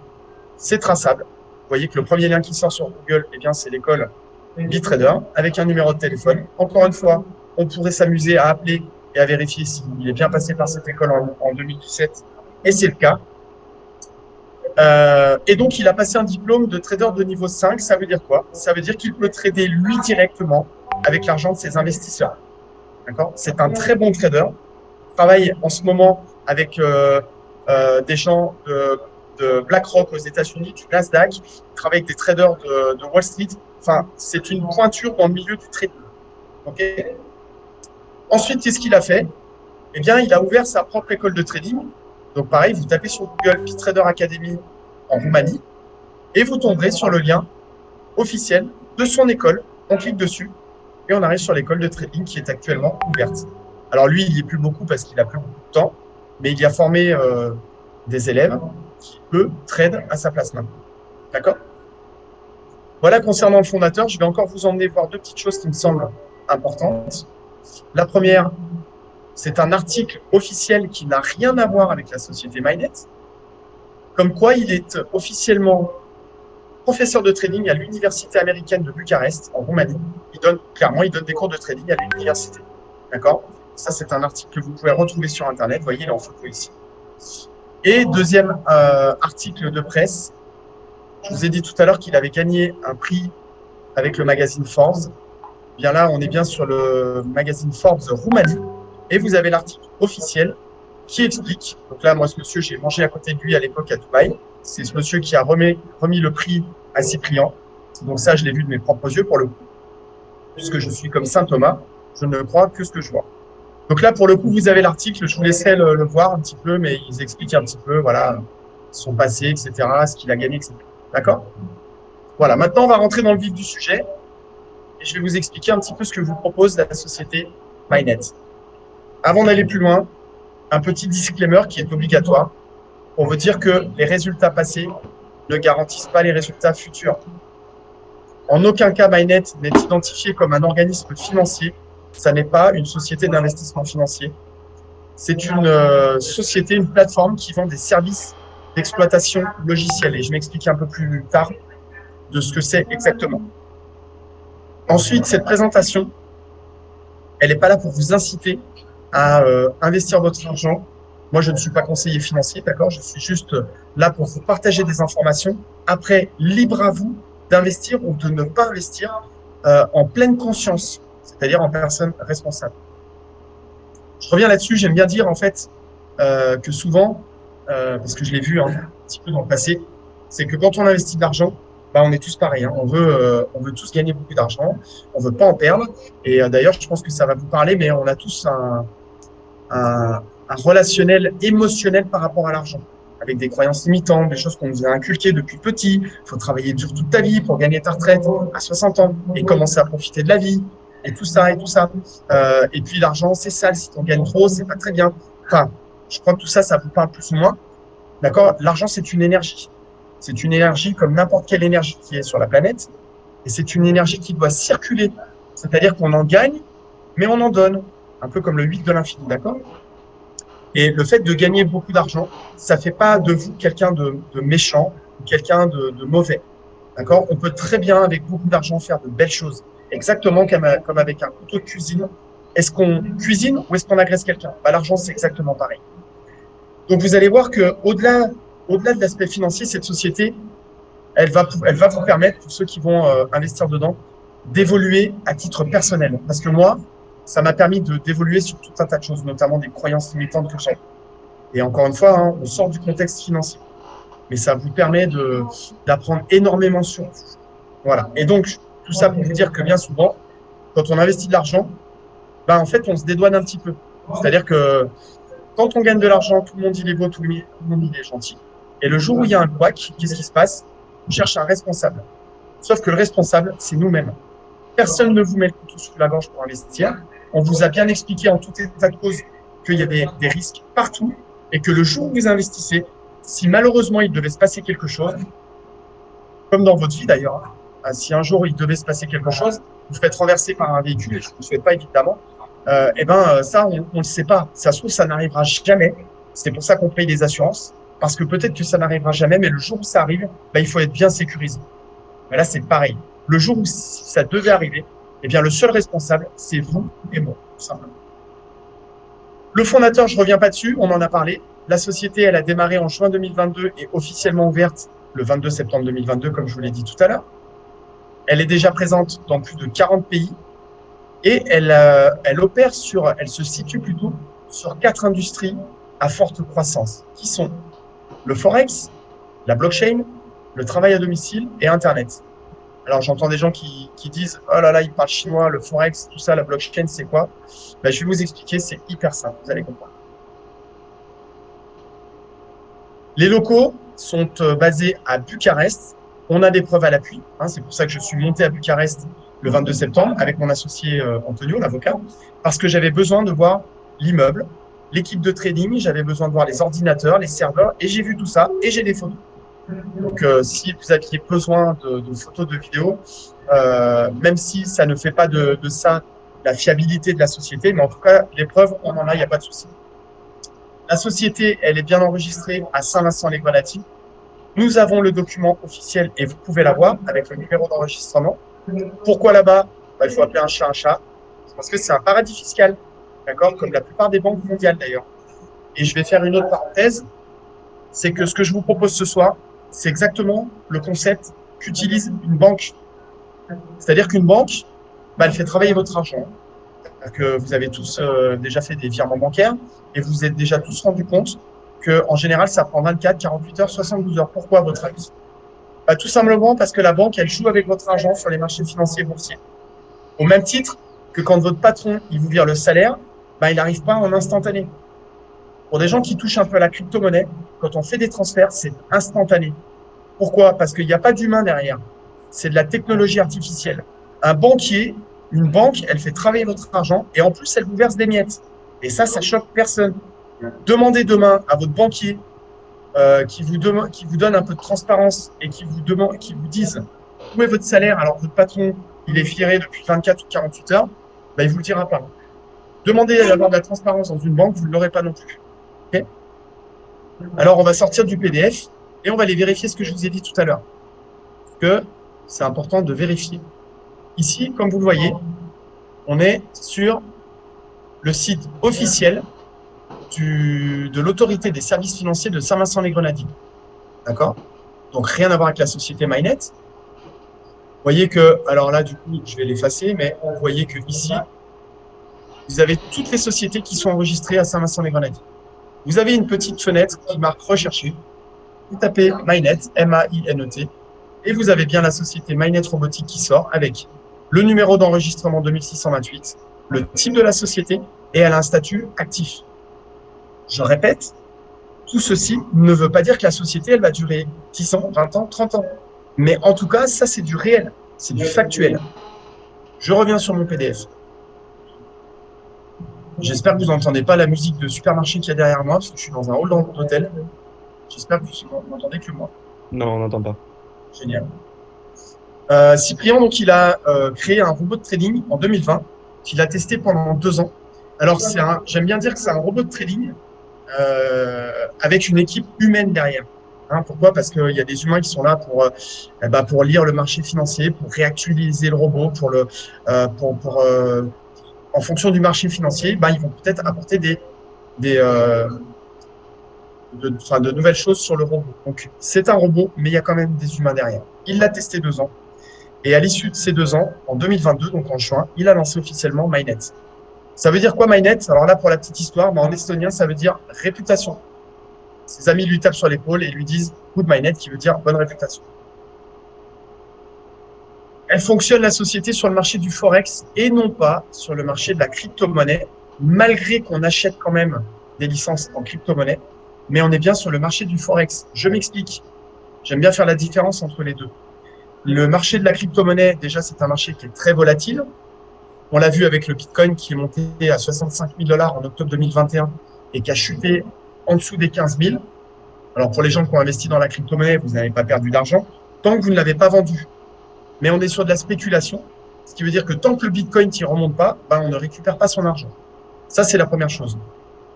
C'est traçable. Vous voyez que le premier lien qui sort sur Google, eh bien, c'est l'école Bitrader avec un numéro de téléphone. Encore une fois, on pourrait s'amuser à appeler et à vérifier s'il est bien passé par cette école en 2017, et c'est le cas. Et donc, il a passé un diplôme de trader de niveau 5. Ça veut dire quoi? Ça veut dire qu'il peut trader lui directement avec l'argent de ses investisseurs. D'accord? C'est un très bon trader. Il travaille en ce moment avec des gens de BlackRock aux États-Unis, du Nasdaq. Il travaille avec des traders de Wall Street. Enfin, c'est une pointure dans le milieu du trading. Okay. Ensuite, qu'est-ce qu'il a fait? Eh bien, il a ouvert sa propre école de trading. Donc, pareil, vous tapez sur Google Bitrader Academy en Roumanie et vous tomberez sur le lien officiel de son école. On clique dessus et on arrive sur l'école de trading qui est actuellement ouverte. Alors, lui, il n'y est plus beaucoup parce qu'il n'a plus beaucoup de temps, mais il y a formé des élèves qui, eux, tradent à sa place maintenant. D'accord? Voilà, concernant le fondateur, je vais encore vous emmener voir deux petites choses qui me semblent importantes. La première, c'est un article officiel qui n'a rien à voir avec la société MyNet, comme quoi il est officiellement professeur de trading à l'université américaine de Bucarest, en Roumanie. Il donne des cours de trading à l'université. D'accord? Ça, c'est un article que vous pouvez retrouver sur Internet. Vous voyez, il est en photo ici. Et deuxième article de presse, je vous ai dit tout à l'heure qu'il avait gagné un prix avec le magazine Forbes. Bien là, on est bien sur le magazine Forbes Roumanie. Et vous avez l'article officiel qui explique. Donc là, moi, ce monsieur, j'ai mangé à côté de lui à l'époque à Dubaï. C'est ce monsieur qui a remis le prix à Cyprien. Donc ça, je l'ai vu de mes propres yeux pour le coup. Puisque je suis comme saint Thomas, je ne crois que ce que je vois. Donc là, pour le coup, vous avez l'article. Je vous laisserai le voir un petit peu, mais ils expliquent un petit peu, voilà, son passé, etc., ce qu'il a gagné, etc. D'accord? Voilà. Maintenant, on va rentrer dans le vif du sujet. Et je vais vous expliquer un petit peu ce que vous propose la société MyNet. Avant d'aller plus loin, un petit disclaimer qui est obligatoire pour vous dire que les résultats passés ne garantissent pas les résultats futurs. En aucun cas, MyNet n'est identifié comme un organisme financier. Ça n'est pas une société d'investissement financier. C'est une société, une plateforme qui vend des services d'exploitation logicielle. Et je m'explique un peu plus tard de ce que c'est exactement. Ensuite, cette présentation, elle n'est pas là pour vous inciter à investir votre argent. Moi, je ne suis pas conseiller financier, d'accord? Je suis juste là pour vous partager des informations. Après, libre à vous d'investir ou de ne pas investir en pleine conscience, c'est-à-dire en personne responsable. Je reviens là-dessus, j'aime bien dire en fait que souvent, parce que je l'ai vu un petit peu dans le passé, c'est que quand on investit de l'argent, on est tous pareils. On veut tous gagner beaucoup d'argent, on veut pas en perdre. Et d'ailleurs, je pense que ça va vous parler, mais on a tous un relationnel émotionnel par rapport à l'argent, avec des croyances limitantes, des choses qu'on nous a inculquées depuis petit. Il faut travailler dur toute ta vie pour gagner ta retraite à 60 ans et commencer à profiter de la vie et tout ça et tout ça. Et puis l'argent, c'est sale. Si on gagne trop, c'est pas très bien. Enfin, je crois que tout ça, ça vous parle plus ou moins. D'accord? L'argent, c'est une énergie. C'est une énergie comme n'importe quelle énergie qui est sur la planète. Et c'est une énergie qui doit circuler. C'est-à-dire qu'on en gagne, mais on en donne. Un peu comme le 8 de l'infini, d'accord? Et le fait de gagner beaucoup d'argent, ça ne fait pas de vous quelqu'un de méchant ou quelqu'un de mauvais. D'accord? On peut très bien, avec beaucoup d'argent, faire de belles choses. Exactement comme avec un couteau de cuisine. Est-ce qu'on cuisine ou est-ce qu'on agresse quelqu'un? L'argent, c'est exactement pareil. Donc, vous allez voir qu'au-delà de l'aspect financier, cette société, elle va vous permettre, pour ceux qui vont investir dedans, d'évoluer à titre personnel. Parce que moi, ça m'a permis d'évoluer sur tout un tas de choses, notamment des croyances limitantes que j'ai. Et encore une fois, on sort du contexte financier. Mais ça vous permet d'apprendre énormément sur vous. Voilà. Et donc, tout ça pour vous dire que bien souvent, quand on investit de l'argent, en fait, on se dédouane un petit peu. C'est-à-dire que quand on gagne de l'argent, tout le monde il est beau, tout le monde il est gentil. Et le jour où il y a un couac, qu'est-ce qui se passe? On cherche un responsable. Sauf que le responsable, c'est nous-mêmes. Personne ne vous met le couteau sous la gorge pour investir. On vous a bien expliqué en tout état de cause qu'il y avait des risques partout et que le jour où vous investissez, si malheureusement il devait se passer quelque chose, comme dans votre vie d'ailleurs, si un jour il devait se passer quelque chose, vous faites renverser par un véhicule, et je ne vous souhaite pas évidemment, Ça, on le sait pas. Ça se trouve, ça n'arrivera jamais. C'est pour ça qu'on paye des assurances, parce que peut-être que ça n'arrivera jamais, mais le jour où ça arrive, il faut être bien sécurisé. Mais là, c'est pareil. Le jour où ça devait arriver, eh bien, le seul responsable, c'est vous et moi, tout simplement. Le fondateur, je reviens pas dessus, on en a parlé. La société, elle a démarré en juin 2022 et officiellement ouverte le 22 septembre 2022, comme je vous l'ai dit tout à l'heure. Elle est déjà présente dans plus de 40 pays et elle se situe plutôt sur 4 industries à forte croissance, qui sont le Forex, la blockchain, le travail à domicile et Internet. Alors, j'entends des gens qui disent « Oh là là, ils parlent chinois, le Forex, tout ça, la blockchain, c'est quoi ?» Je vais vous expliquer, c'est hyper simple, vous allez comprendre. Les locaux sont basés à Bucarest. On a des preuves à l'appui. C'est pour ça que je suis monté à Bucarest le 22 septembre avec mon associé Antonio, l'avocat, parce que j'avais besoin de voir l'immeuble, l'équipe de trading, j'avais besoin de voir les ordinateurs, les serveurs, et j'ai vu tout ça, et j'ai des photos. Donc, si vous aviez besoin de photos, de vidéos, même si ça ne fait pas de ça la fiabilité de la société, mais en tout cas, les preuves, on en a, il n'y a pas de souci. La société, elle est bien enregistrée à Saint-Vincent-les-Grenadines. Nous avons le document officiel et vous pouvez l'avoir avec le numéro d'enregistrement. Pourquoi là-bas? Il faut appeler un chat un chat. Parce que c'est un paradis fiscal, d'accord, comme la plupart des banques mondiales d'ailleurs. Et je vais faire une autre parenthèse, c'est que ce que je vous propose ce soir, c'est exactement le concept qu'utilise une banque. C'est-à-dire qu'une banque, elle fait travailler votre argent. Que vous avez tous déjà fait des virements bancaires et vous êtes déjà tous rendu compte qu'en général, ça prend 24, 48 heures, 72 heures. Pourquoi, à votre avis? Tout simplement parce que la banque, elle joue avec votre argent sur les marchés financiers boursiers. Au même titre que quand votre patron, il vous vire le salaire, il n'arrive pas en instantané. Pour des gens qui touchent un peu à la crypto-monnaie, quand on fait des transferts, c'est instantané. Pourquoi? Parce qu'il n'y a pas d'humain derrière. C'est de la technologie artificielle. Un banquier, une banque, elle fait travailler votre argent et en plus, elle vous verse des miettes. Et ça choque personne. Demandez demain à votre banquier qui vous donne un peu de transparence et qui vous dise où est votre salaire alors que votre patron, il est viré depuis 24 ou 48 heures, il ne vous le dira pas. Demandez d'avoir de la transparence dans une banque, vous ne l'aurez pas non plus. Okay. Alors, on va sortir du PDF et on va aller vérifier ce que je vous ai dit tout à l'heure. Que c'est important de vérifier. Ici, comme vous le voyez, on est sur le site officiel de l'autorité des services financiers de Saint-Vincent-les-Grenadines. D'accord? Donc, rien à voir avec la société MyNet. Vous voyez que, alors là, du coup, je vais l'effacer, mais vous voyez que ici, vous avez toutes les sociétés qui sont enregistrées à Saint-Vincent-les-Grenadines. Vous avez une petite fenêtre qui marque Rechercher. Vous tapez MyNet, M-A-I-N-E-T, et vous avez bien la société MyNet Robotique qui sort avec le numéro d'enregistrement 2628, le type de la société, et elle a un statut actif. Je répète, tout ceci ne veut pas dire que la société, elle va durer 10 ans, 20 ans, 30 ans. Mais en tout cas, ça, c'est du réel, c'est du factuel. Je reviens sur mon PDF. J'espère que vous n'entendez pas la musique de supermarché qu'il y a derrière moi, parce que je suis dans un hall d'hôtel. J'espère que vous n'entendez que moi. Non, on n'entend pas. Génial. Cyprien, donc, il a créé un robot de trading en 2020, qu'il a testé pendant 2 ans. Alors, j'aime bien dire que c'est un robot de trading avec une équipe humaine derrière. Pourquoi? Parce qu'il y a des humains qui sont là pour lire le marché financier, pour réactualiser le robot, en fonction du marché financier, ils vont peut-être apporter de nouvelles choses sur le robot. Donc, c'est un robot, mais il y a quand même des humains derrière. Il l'a testé 2 ans. Et à l'issue de ces 2 ans, en 2022, donc en juin, il a lancé officiellement MyNet. Ça veut dire quoi MyNet? Alors là, pour la petite histoire, en estonien, ça veut dire réputation. Ses amis lui tapent sur l'épaule et lui disent Good MyNet, qui veut dire bonne réputation. Elle fonctionne, la société, sur le marché du Forex et non pas sur le marché de la crypto-monnaie, malgré qu'on achète quand même des licences en crypto-monnaie, mais on est bien sur le marché du Forex. Je m'explique. J'aime bien faire la différence entre les deux. Le marché de la crypto-monnaie, déjà, c'est un marché qui est très volatile. On l'a vu avec le Bitcoin qui est monté à 65 000 $ en octobre 2021 et qui a chuté en dessous des 15 000. Alors, pour les gens qui ont investi dans la crypto-monnaie, vous n'avez pas perdu d'argent tant que vous ne l'avez pas vendu. Mais on est sur de la spéculation. Ce qui veut dire que tant que le Bitcoin ne remonte pas, on ne récupère pas son argent. Ça, c'est la première chose.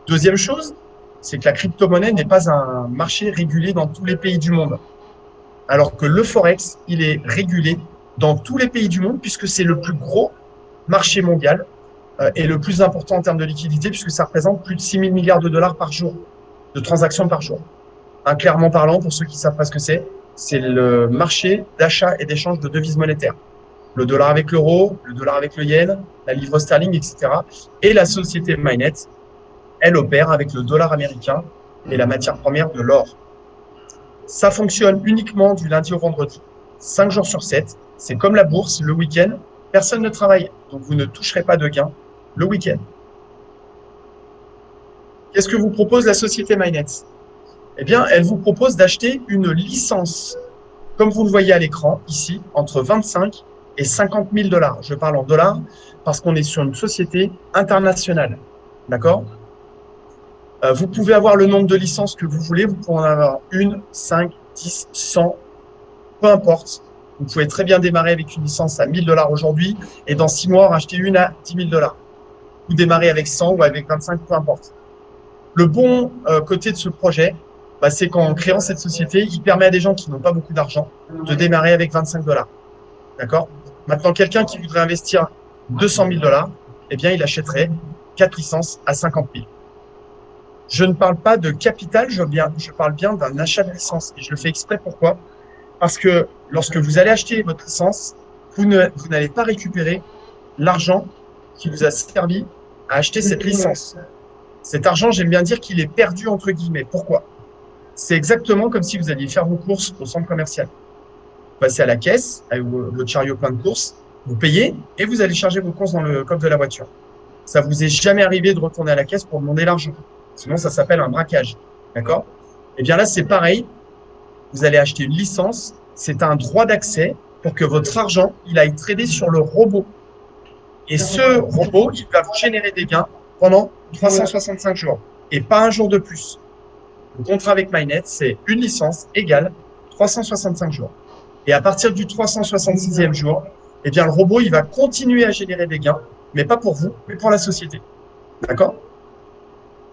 Deuxième chose, c'est que la crypto-monnaie n'est pas un marché régulé dans tous les pays du monde. Alors que le Forex, il est régulé dans tous les pays du monde puisque c'est le plus gros marché mondial et le plus important en termes de liquidité puisque ça représente plus de 6 000 milliards de dollars par jour, de transactions par jour. Clairement parlant, pour ceux qui ne savent pas ce que c'est le marché d'achat et d'échange de devises monétaires. Le dollar avec l'euro, le dollar avec le yen, la livre sterling, etc. Et la société Mainnet, elle opère avec le dollar américain et la matière première de l'or. Ça fonctionne uniquement du lundi au vendredi, 5 jours sur 7. C'est comme la bourse, le week-end, personne ne travaille, donc vous ne toucherez pas de gains le week-end. Qu'est-ce que vous propose la société Mainnet? Eh bien, elle vous propose d'acheter une licence, comme vous le voyez à l'écran, ici, entre 25 et 50 000 dollars. Je parle en dollars parce qu'on est sur une société internationale. D'accord? Vous pouvez avoir le nombre de licences que vous voulez. Vous pouvez en avoir 1, 5, 10, 100, peu importe. Vous pouvez très bien démarrer avec une licence à 1 000 dollars aujourd'hui et dans 6 mois, racheter une à 10 000 dollars. Ou démarrer avec 100 ou avec 25, peu importe. Le bon côté de ce projet, c'est qu'en créant cette société, il permet à des gens qui n'ont pas beaucoup d'argent de démarrer avec 25 dollars. D'accord? Maintenant, quelqu'un qui voudrait investir 200 000 dollars, eh bien, il achèterait 4 licences à 50 000. Je ne parle pas de capital, je parle bien d'un achat de licence. Et je le fais exprès, pourquoi? Parce que lorsque vous allez acheter votre licence, vous n'allez pas récupérer l'argent qui vous a servi à acheter cette licence. Cet argent, j'aime bien dire qu'il est perdu entre guillemets. Pourquoi? C'est exactement comme si vous alliez faire vos courses au centre commercial. Vous passez à la caisse avec votre chariot plein de courses, vous payez et vous allez charger vos courses dans le coffre de la voiture. Ça vous est jamais arrivé de retourner à la caisse pour demander l'argent. Sinon, ça s'appelle un braquage. D'accord? Eh bien là, c'est pareil. Vous allez acheter une licence. C'est un droit d'accès pour que votre argent, il aille trader sur le robot. Et ce robot, il va vous générer des gains pendant 365 jours et pas un jour de plus. Le contrat avec Mainnet, c'est une licence égale 365 jours. Et à partir du 366e jour, eh bien, le robot, il va continuer à générer des gains, mais pas pour vous, mais pour la société. D'accord?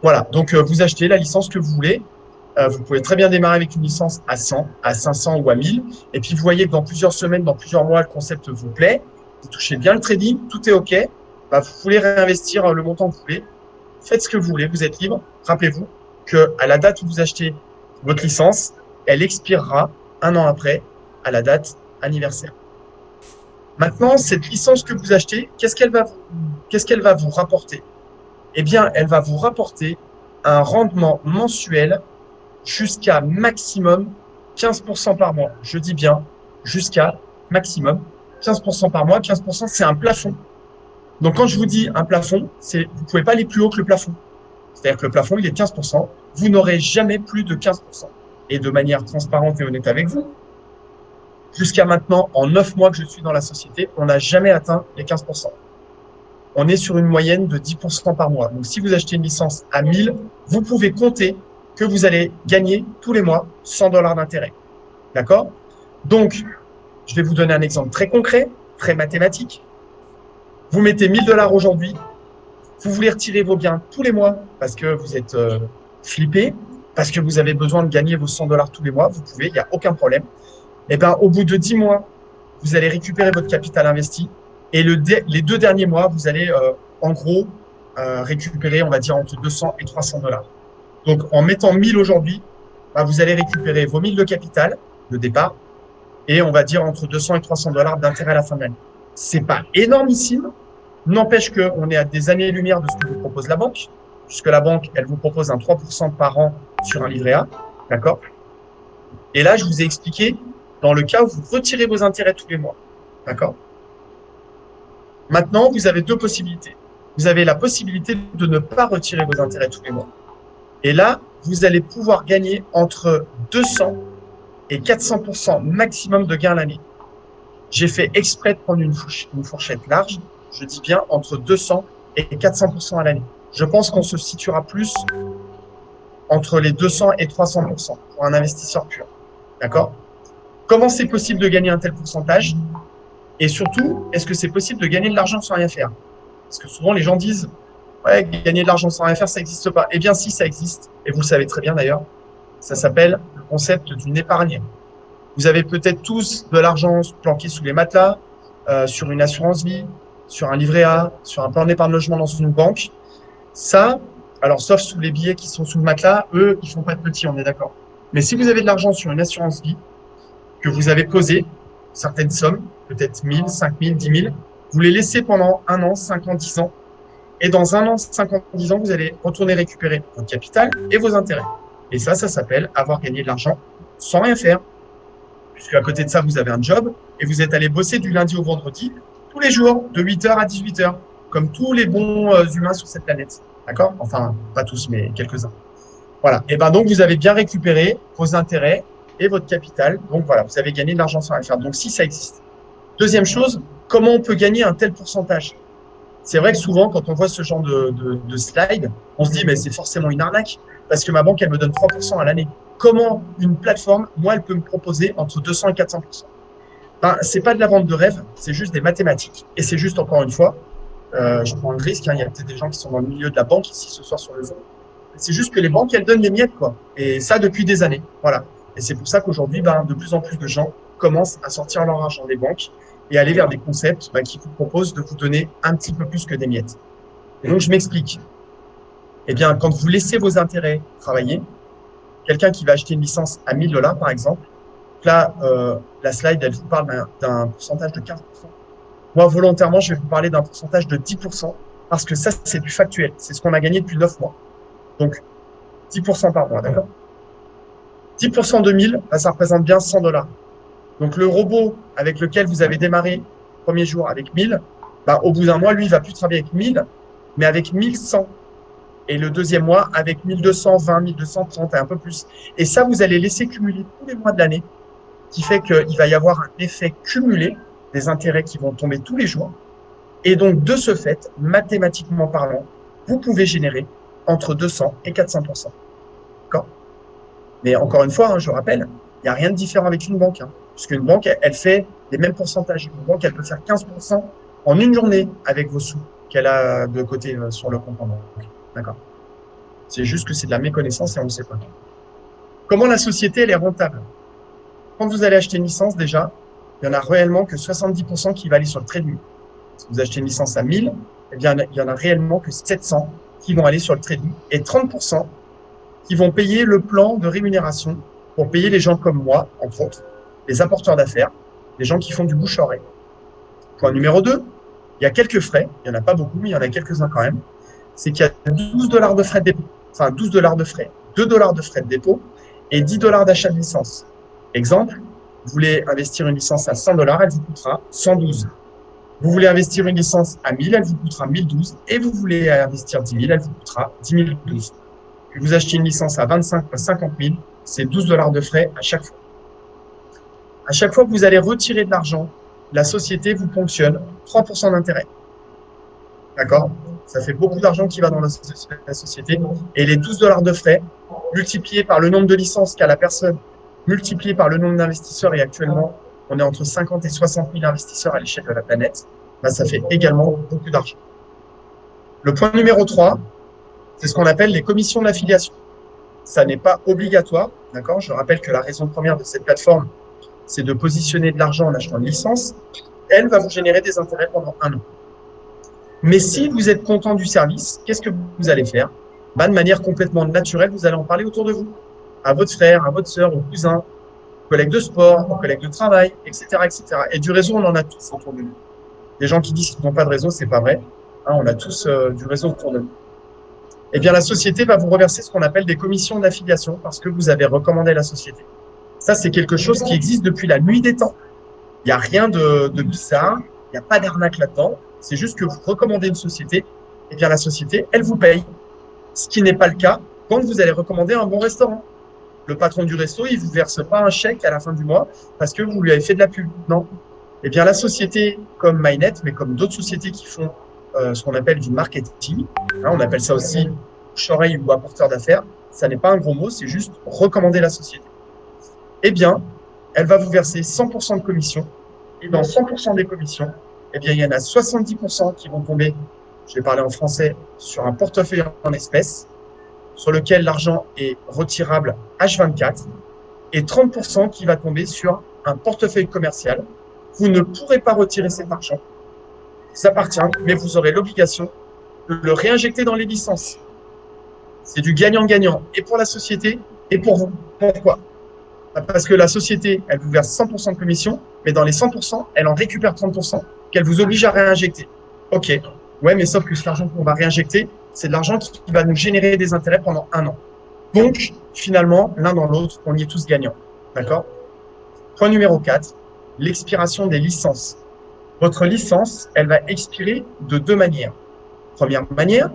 Voilà. Donc, vous achetez la licence que vous voulez. Vous pouvez très bien démarrer avec une licence à 100, à 500 ou à 1000. Et puis, vous voyez que dans plusieurs semaines, dans plusieurs mois, le concept vous plaît. Vous touchez bien le trading, tout est OK. Vous voulez réinvestir le montant que vous voulez. Faites ce que vous voulez, vous êtes libre. Rappelez-vous qu'à la date où vous achetez votre licence, elle expirera un an après, à la date anniversaire. Maintenant, cette licence que vous achetez, qu'est-ce qu'elle va vous rapporter? Eh bien, elle va vous rapporter un rendement mensuel jusqu'à maximum 15% par mois. Je dis bien jusqu'à maximum 15% par mois. 15%, c'est un plafond. Donc, quand je vous dis un plafond, vous ne pouvez pas aller plus haut que le plafond. C'est-à-dire que le plafond, il est 15%. Vous n'aurez jamais plus de 15%. Et de manière transparente et honnête avec vous, jusqu'à maintenant, en 9 mois que je suis dans la société, on n'a jamais atteint les 15%. On est sur une moyenne de 10% par mois. Donc, si vous achetez une licence à 1000, vous pouvez compter que vous allez gagner tous les mois 100 dollars d'intérêt. D'accord? Donc, je vais vous donner un exemple très concret, très mathématique. Vous mettez 1000 dollars aujourd'hui. Vous voulez retirer vos gains tous les mois parce que vous êtes flippé, parce que vous avez besoin de gagner vos 100 dollars tous les mois. Vous pouvez, il n'y a aucun problème. Eh bien, au bout de 10 mois, vous allez récupérer votre capital investi. Et les 2 derniers mois, vous allez, en gros, récupérer, on va dire, entre 200 et 300 dollars. Donc, en mettant 1000 aujourd'hui, vous allez récupérer vos 1000 de capital, de départ, et on va dire entre 200 et 300 dollars d'intérêt à la fin de l'année. C'est pas énormissime. N'empêche qu'on est à des années-lumière de ce que vous propose la banque, puisque la banque, elle vous propose un 3% par an sur un livret A. D'accord? Et là, je vous ai expliqué dans le cas où vous retirez vos intérêts tous les mois. D'accord? Maintenant, vous avez 2 possibilités. Vous avez la possibilité de ne pas retirer vos intérêts tous les mois. Et là, vous allez pouvoir gagner entre 200 et 400% maximum de gains l'année. J'ai fait exprès de prendre une fourchette large. Je dis bien entre 200 et 400% à l'année. Je pense qu'on se situera plus entre les 200 et 300% pour un investisseur pur. D'accord? Comment c'est possible de gagner un tel pourcentage? Et surtout, est-ce que c'est possible de gagner de l'argent sans rien faire? Parce que souvent, les gens disent, ouais, gagner de l'argent sans rien faire, ça n'existe pas. Eh bien, si, ça existe. Et vous le savez très bien d'ailleurs. Ça s'appelle le concept d'une épargne. Vous avez peut-être tous de l'argent planqué sous les matelas, sur une assurance vie, sur un livret A, sur un plan d'épargne logement dans une banque. Ça, alors sauf sous les billets qui sont sous le matelas, eux, ils font pas de petits, on est d'accord. Mais si vous avez de l'argent sur une assurance vie, que vous avez posé certaines sommes, peut-être 1000, 5000, 10 000, vous les laissez pendant 1 an, 5 ans, 10 ans. Et dans 1 an, 5 ans, 10 ans, vous allez retourner récupérer votre capital et vos intérêts. Et ça s'appelle avoir gagné de l'argent sans rien faire. Puisque à côté de ça, vous avez un job et vous êtes allé bosser du lundi au vendredi, tous les jours, de 8h à 18h, comme tous les bons humains sur cette planète. D'accord? Enfin, pas tous, mais quelques-uns. Voilà. Et ben donc, vous avez bien récupéré vos intérêts et votre capital. Donc voilà, vous avez gagné de l'argent sans rien faire. Donc si ça existe. Deuxième chose, comment on peut gagner un tel pourcentage? C'est vrai que souvent, quand on voit ce genre de slide, on se dit, mais c'est forcément une arnaque, parce que ma banque, elle me donne 3% à l'année. Comment une plateforme, moi, elle peut me proposer entre 200 et 400%? Ben, c'est pas de la vente de rêve, c'est juste des mathématiques. Et c'est juste, encore une fois, je prends un risque, hein, il y a peut-être des gens qui sont dans le milieu de la banque ici ce soir sur le Zoom. C'est juste que les banques, elles donnent des miettes, quoi. Et ça, depuis des années. Voilà. Et c'est pour ça qu'aujourd'hui, ben, de plus en plus de gens commencent à sortir leur argent des banques et aller vers des concepts qui vous proposent de vous donner un petit peu plus que des miettes. Et donc, je m'explique. Eh bien, quand vous laissez vos intérêts travailler, quelqu'un qui va acheter une licence à 1 000 $, par exemple, là, la slide, elle vous parle d'un pourcentage de 15%. Moi, volontairement, je vais vous parler d'un pourcentage de 10%, parce que ça, c'est du factuel. C'est ce qu'on a gagné depuis 9 mois. Donc, 10% par mois, d'accord? 10% de 1000, ça représente bien 100 $. Donc, le robot avec lequel vous avez démarré le premier jour avec 1000, au bout d'un mois, lui, il va plus travailler avec 1000, mais avec 1100. Et le deuxième mois, avec 1220, 1230 et un peu plus. Et ça, vous allez laisser cumuler tous les mois de l'année, qui fait qu'il va y avoir un effet cumulé des intérêts qui vont tomber tous les jours. Et donc, de ce fait, mathématiquement parlant, vous pouvez générer entre 200 et 400%. D'accord? Mais encore une fois, hein, je rappelle, il n'y a rien de différent avec une banque. Hein, puisqu'une banque, elle fait les mêmes pourcentages. Une banque, elle peut faire 15% en une journée avec vos sous qu'elle a de côté sur le compte en banque. D'accord? C'est juste que c'est de la méconnaissance et on ne sait pas. Comment la société, elle est rentable? Quand vous allez acheter une licence, déjà, il n'y en a réellement que 70% qui va aller sur le trading. Si vous achetez une licence à 1000, eh bien, il y en a réellement que 700 qui vont aller sur le trading et 30% qui vont payer le plan de rémunération pour payer les gens comme moi, entre autres, les apporteurs d'affaires, les gens qui font du bouche-oreille. Point numéro 2, il y a quelques frais, il n'y en a pas beaucoup, mais il y en a quelques-uns quand même. C'est qu'il y a 12 $ de frais de dépôt, enfin 12 $ de frais, 2 $ de frais de dépôt et 10 $ d'achat de licence. Exemple, vous voulez investir une licence à 100 $, elle vous coûtera 112. Vous voulez investir une licence à 1000, elle vous coûtera 1012. Et vous voulez investir 10 000, elle vous coûtera 10 012. Et vous achetez une licence à 25 ou à 50 000, c'est 12 $ de frais à chaque fois. À chaque fois que vous allez retirer de l'argent, la société vous ponctionne 3% d'intérêt. D'accord? Ça fait beaucoup d'argent qui va dans la société. Et les 12 $ de frais, multipliés par le nombre de licences qu'a la personne, multiplié par le nombre d'investisseurs, et actuellement, on est entre 50 et 60 000 investisseurs à l'échelle de la planète, ça fait également beaucoup d'argent. Le point numéro 3, c'est ce qu'on appelle les commissions d'affiliation. Ça n'est pas obligatoire, d'accord? Je rappelle que la raison première de cette plateforme, c'est de positionner de l'argent en achetant une licence. Elle va vous générer des intérêts pendant 1 an. Mais si vous êtes content du service, qu'est-ce que vous allez faire? De manière complètement naturelle, vous allez en parler autour de vous, à votre frère, à votre sœur, aux cousins, aux collègues de sport, aux collègues de travail, etc., etc. Et du réseau, on en a tous autour de nous. Les gens qui disent qu'ils n'ont pas de réseau, c'est pas vrai. Hein, on a tous du réseau autour de nous. Eh bien, la société va vous reverser ce qu'on appelle des commissions d'affiliation parce que vous avez recommandé la société. Ça, c'est quelque chose qui existe depuis la nuit des temps. Il n'y a rien de bizarre, il n'y a pas d'arnaque là-dedans. C'est juste que vous recommandez une société, et bien la société, elle vous paye. Ce qui n'est pas le cas quand vous allez recommander un bon restaurant. Le patron du resto, il ne vous verse pas un chèque à la fin du mois parce que vous lui avez fait de la pub. Non. Eh bien, la société comme MyNet, mais comme d'autres sociétés qui font ce qu'on appelle du marketing, hein, on appelle ça aussi bouche-oreille ou apporteur d'affaires, ça n'est pas un gros mot, c'est juste recommander la société. Eh bien, elle va vous verser 100% de commission Et dans 100% des commissions, eh bien, il y en a 70% qui vont tomber, je vais parler en français, sur un portefeuille en espèces, sur lequel l'argent est retirable H24, et 30% qui va tomber sur un portefeuille commercial. Vous ne pourrez pas retirer cet argent. Ça appartient, mais vous aurez l'obligation de le réinjecter dans les licences. C'est du gagnant-gagnant, et pour la société, et pour vous. Pourquoi? Parce que la société, elle vous verse 100% de commission, mais dans les 100%, elle en récupère 30% qu'elle vous oblige à réinjecter. OK. Ouais, mais sauf que cet argent qu'on va réinjecter, c'est de l'argent qui va nous générer des intérêts pendant un an. Donc, finalement, l'un dans l'autre, on y est tous gagnants. D'accord? Point numéro 4, l'expiration des licences. Votre licence, elle va expirer de deux manières. Première manière,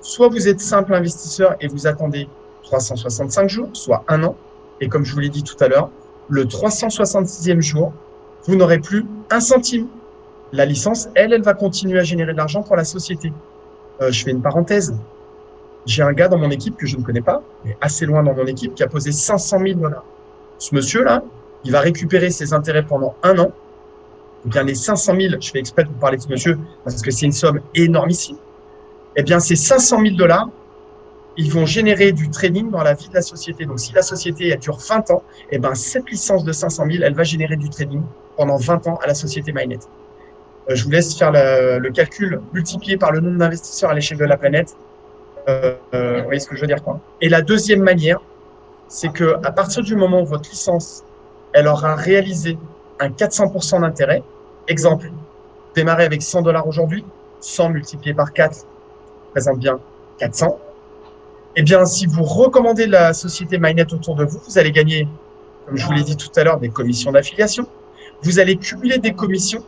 soit vous êtes simple investisseur et vous attendez 365 jours, soit un an. Et comme je vous l'ai dit tout à l'heure, le 366e jour, vous n'aurez plus un centime. La licence, elle va continuer à générer de l'argent pour la société. Je fais une parenthèse. J'ai un gars dans mon équipe que je ne connais pas, mais assez loin dans mon équipe, qui a posé 500 000 $. Ce monsieur-là, il va récupérer ses intérêts pendant un an. Eh bien, les 500 000, je fais exprès de vous parler de ce monsieur parce que c'est une somme énormissime. Eh bien, ces 500 000 $, ils vont générer du trading dans la vie de la société. Donc, si la société, elle dure 20 ans, eh bien, cette licence de 500 000, elle va générer du trading pendant 20 ans à la société MyNet. Je vous laisse faire le calcul multiplié par le nombre d'investisseurs à l'échelle de la planète. Vous voyez ce que je veux dire, quoi. Et la deuxième manière, c'est que à partir du moment où votre licence, elle aura réalisé un 400% d'intérêt, exemple, démarrer avec 100 $ aujourd'hui, 100 multiplié par 4 représente bien 400. Eh bien, si vous recommandez la société MyNet autour de vous, vous allez gagner, comme je vous l'ai dit tout à l'heure, des commissions d'affiliation. Vous allez cumuler des commissions,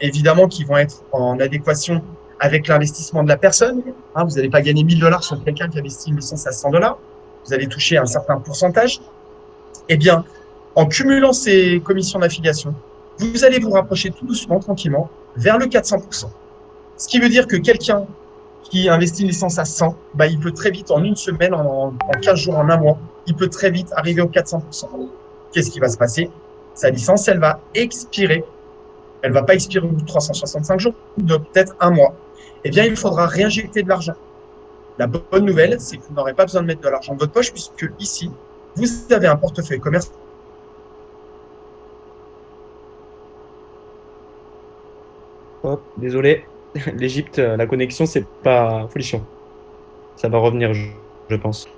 évidemment, qui vont être en adéquation avec l'investissement de la personne. Vous n'allez pas gagner 1 000 $ sur quelqu'un qui investit une licence à 100 $. Vous allez toucher un certain pourcentage. Eh bien, en cumulant ces commissions d'affiliation, vous allez vous rapprocher tout doucement, tranquillement, vers le 400%. Ce qui veut dire que quelqu'un qui investit une licence à 100, il peut très vite, en une semaine, en 15 jours, en un mois, il peut très vite arriver au 400%. Qu'est-ce qui va se passer? Sa licence, elle va expirer. Elle ne va pas expirer au bout de 365 jours, de peut-être un mois. Eh bien, il faudra réinjecter de l'argent. La bonne nouvelle, c'est que vous n'aurez pas besoin de mettre de l'argent de votre poche, puisque ici, vous avez un portefeuille commercial. Hop, désolé. L'Égypte, la connexion, c'est pas folichon. Ça va revenir, je pense.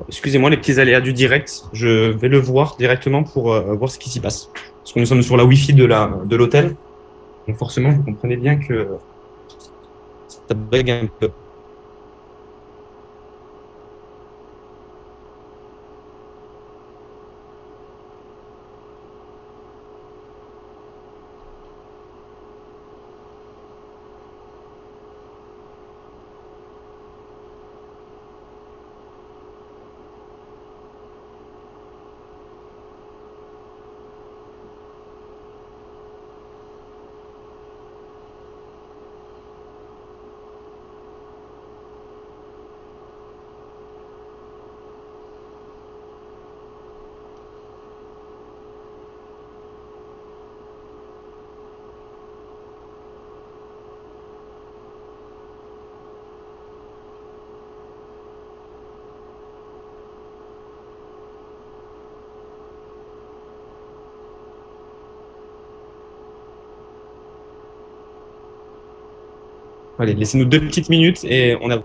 Excusez-moi, les petits aléas du direct. Je vais le voir directement pour voir ce qui s'y passe. Parce que nous sommes sur la Wi-Fi de l'hôtel. Donc forcément, vous comprenez bien que ça bug un peu. Allez, laissez-nous 2 petites minutes et on a.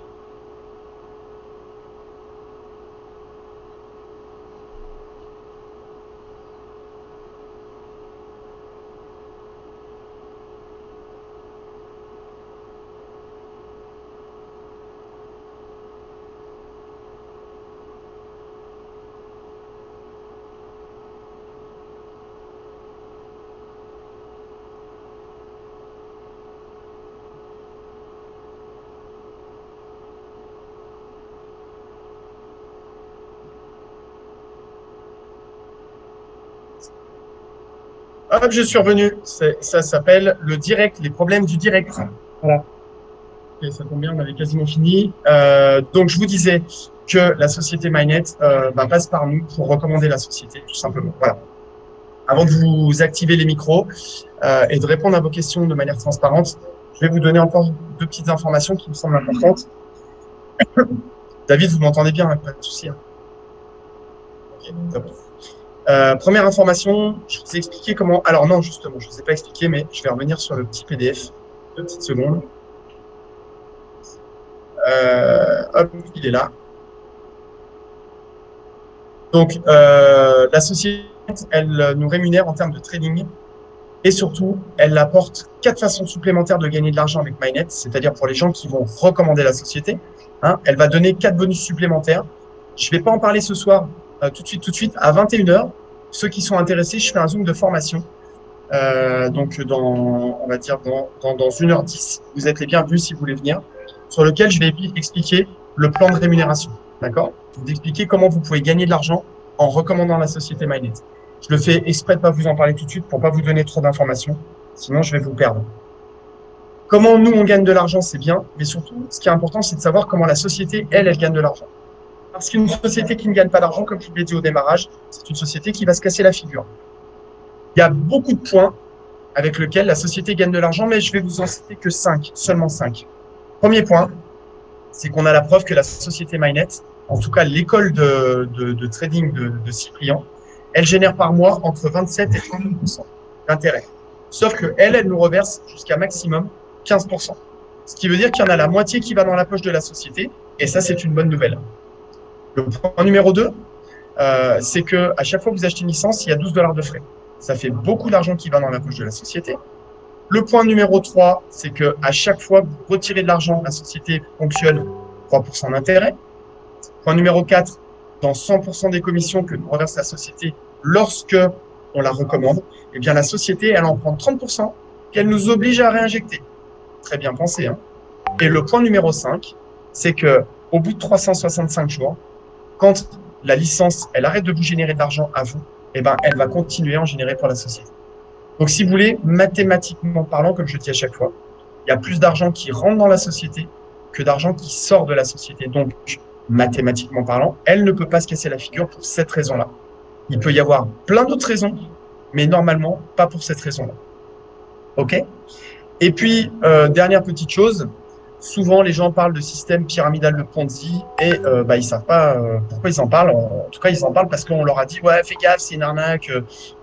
Hop, je suis revenu. Ça s'appelle le direct, les problèmes du direct. Voilà. Ok, ça tombe bien, on avait quasiment fini. Donc, je vous disais que la société MyNet passe par nous pour recommander la société, tout simplement. Voilà. Avant de vous activer les micros et de répondre à vos questions de manière transparente, je vais vous donner encore 2 petites informations qui me semblent importantes. David, vous m'entendez bien, hein, pas de souci. Hein. Ok, top. Première information, je vous ai expliqué comment... Alors non, justement, je ne vous ai pas expliqué, mais je vais revenir sur le petit PDF. 2 petites secondes. Hop, il est là. Donc, la société, elle nous rémunère en termes de trading et surtout, elle apporte 4 façons supplémentaires de gagner de l'argent avec MyNet, c'est-à-dire pour les gens qui vont recommander la société. Hein, elle va donner 4 bonus supplémentaires. Je ne vais pas en parler ce soir, tout de suite, à 21h. Ceux qui sont intéressés, je fais un Zoom de formation. Donc, on va dire dans 1h10, vous êtes les bienvenus si vous voulez venir, sur lequel je vais expliquer le plan de rémunération. D'accord? Vous expliquer comment vous pouvez gagner de l'argent en recommandant la société MyNet. Je le fais exprès de ne pas vous en parler tout de suite pour ne pas vous donner trop d'informations, sinon je vais vous perdre. Comment nous, on gagne de l'argent, c'est bien, mais surtout, ce qui est important, c'est de savoir comment la société, elle gagne de l'argent. Parce qu'une société qui ne gagne pas d'argent, comme je vous l'ai dit au démarrage, c'est une société qui va se casser la figure. Il y a beaucoup de points avec lesquels la société gagne de l'argent, mais je vais vous en citer que 5, seulement 5. Premier point, c'est qu'on a la preuve que la société MyNet, en tout cas l'école de trading de Cyprien, elle génère par mois entre 27 et 30% d'intérêt. Sauf qu'elle nous reverse jusqu'à maximum 15%. Ce qui veut dire qu'il y en a la moitié qui va dans la poche de la société, et ça, c'est une bonne nouvelle. Le point numéro 2, c'est qu'à chaque fois que vous achetez une licence, il y a $12 de frais. Ça fait beaucoup d'argent qui va dans la poche de la société. Le point numéro 3, c'est qu'à chaque fois que vous retirez de l'argent, la société fonctionne 3% d'intérêt. Point numéro 4, dans 100% des commissions que nous reverse la société lorsque on la recommande, eh bien la société, elle en prend 30% qu'elle nous oblige à réinjecter. Très bien pensé. Hein. Et le point numéro 5, c'est qu'au bout de 365 jours, quand la licence, elle arrête de vous générer de l'argent à vous, eh ben, elle va continuer à en générer pour la société. Donc, si vous voulez, mathématiquement parlant, comme je dis à chaque fois, il y a plus d'argent qui rentre dans la société que d'argent qui sort de la société. Donc, mathématiquement parlant, elle ne peut pas se casser la figure pour cette raison-là. Il peut y avoir plein d'autres raisons, mais normalement, pas pour cette raison-là. OK? Et puis, dernière petite chose, souvent les gens parlent de système pyramidal de Ponzi et ils savent pas pourquoi ils en parlent. En tout cas, ils en parlent parce qu'on leur a dit ouais, fais gaffe, c'est une arnaque.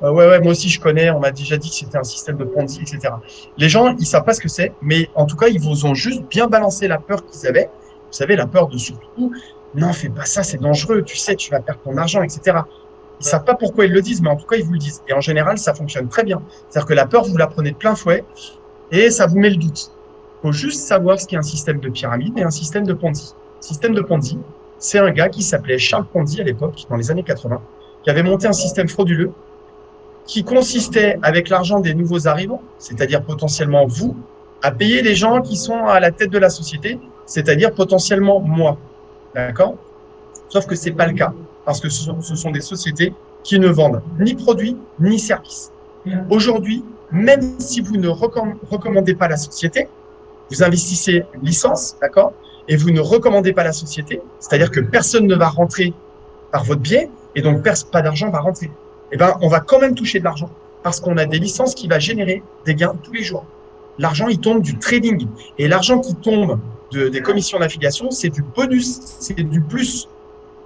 Ouais, moi aussi je connais. On m'a déjà dit que c'était un système de Ponzi, etc. Les gens, ils savent pas ce que c'est, mais en tout cas, ils vous ont juste bien balancé la peur qu'ils avaient. Vous savez, la peur de surtout non, fais pas ça, c'est dangereux. Tu sais, tu vas perdre ton argent, etc. Ils savent pas pourquoi ils le disent, mais en tout cas, ils vous le disent. Et en général, ça fonctionne très bien. C'est-à-dire que la peur, vous la prenez de plein fouet et ça vous met le doute. Il faut juste savoir ce qu'est un système de pyramide et un système de Ponzi. Système de Ponzi, c'est un gars qui s'appelait Charles Ponzi à l'époque, dans les années 80, qui avait monté un système frauduleux qui consistait, avec l'argent des nouveaux arrivants, c'est-à-dire potentiellement vous, à payer les gens qui sont à la tête de la société, c'est-à-dire potentiellement moi. D'accord? Sauf que c'est pas le cas, parce que ce sont des sociétés qui ne vendent ni produits ni services. Aujourd'hui, même si vous ne recommandez pas la société, vous investissez une licence, d'accord, et vous ne recommandez pas la société, c'est-à-dire que personne ne va rentrer par votre biais, et donc pas d'argent va rentrer. Eh ben, on va quand même toucher de l'argent, parce qu'on a des licences qui vont générer des gains tous les jours. L'argent, il tombe du trading, et l'argent qui tombe des commissions d'affiliation, c'est du bonus, c'est du plus.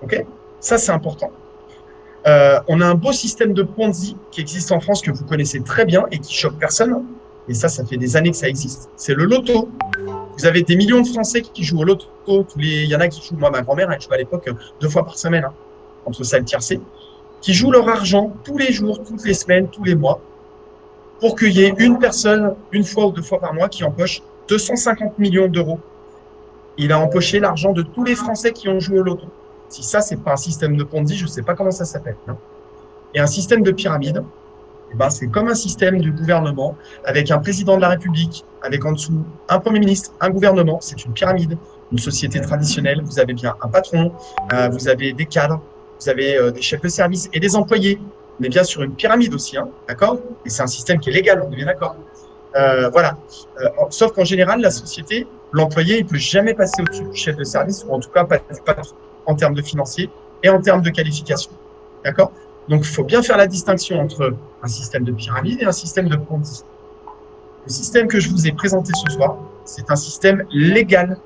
Ok? Ça, c'est important. On a un beau système de Ponzi qui existe en France, que vous connaissez très bien et qui choque personne. Et ça fait des années que ça existe. C'est le loto. Vous avez des millions de Français qui jouent au loto. Il y en a qui jouent, moi, ma grand-mère, elle jouait à l'époque 2 fois par semaine, hein, entre ça et le tiercé, qui jouent leur argent tous les jours, toutes les semaines, tous les mois, pour qu'il y ait une personne, 1 fois ou 2 fois par mois, qui empoche 250 millions d'euros. Il a empoché l'argent de tous les Français qui ont joué au loto. Si ça, c'est pas un système de Ponzi, je ne sais pas comment ça s'appelle. Hein. Et un système de pyramide, eh ben, c'est comme un système du gouvernement avec un président de la République, avec en dessous un Premier ministre, un gouvernement. C'est une pyramide, une société traditionnelle. Vous avez bien un patron, vous avez des cadres, vous avez des chefs de service et des employés. On est bien sur une pyramide aussi, hein, d'accord? Et c'est un système qui est légal, on est bien d'accord. Voilà. Sauf qu'en général, la société, l'employé, il peut jamais passer au-dessus du chef de service, ou en tout cas pas du patron, en termes de financier et en termes de qualification. D'accord? Donc, il faut bien faire la distinction entre un système de pyramide et un système de Ponzi. Le système que je vous ai présenté ce soir, c'est un système légal,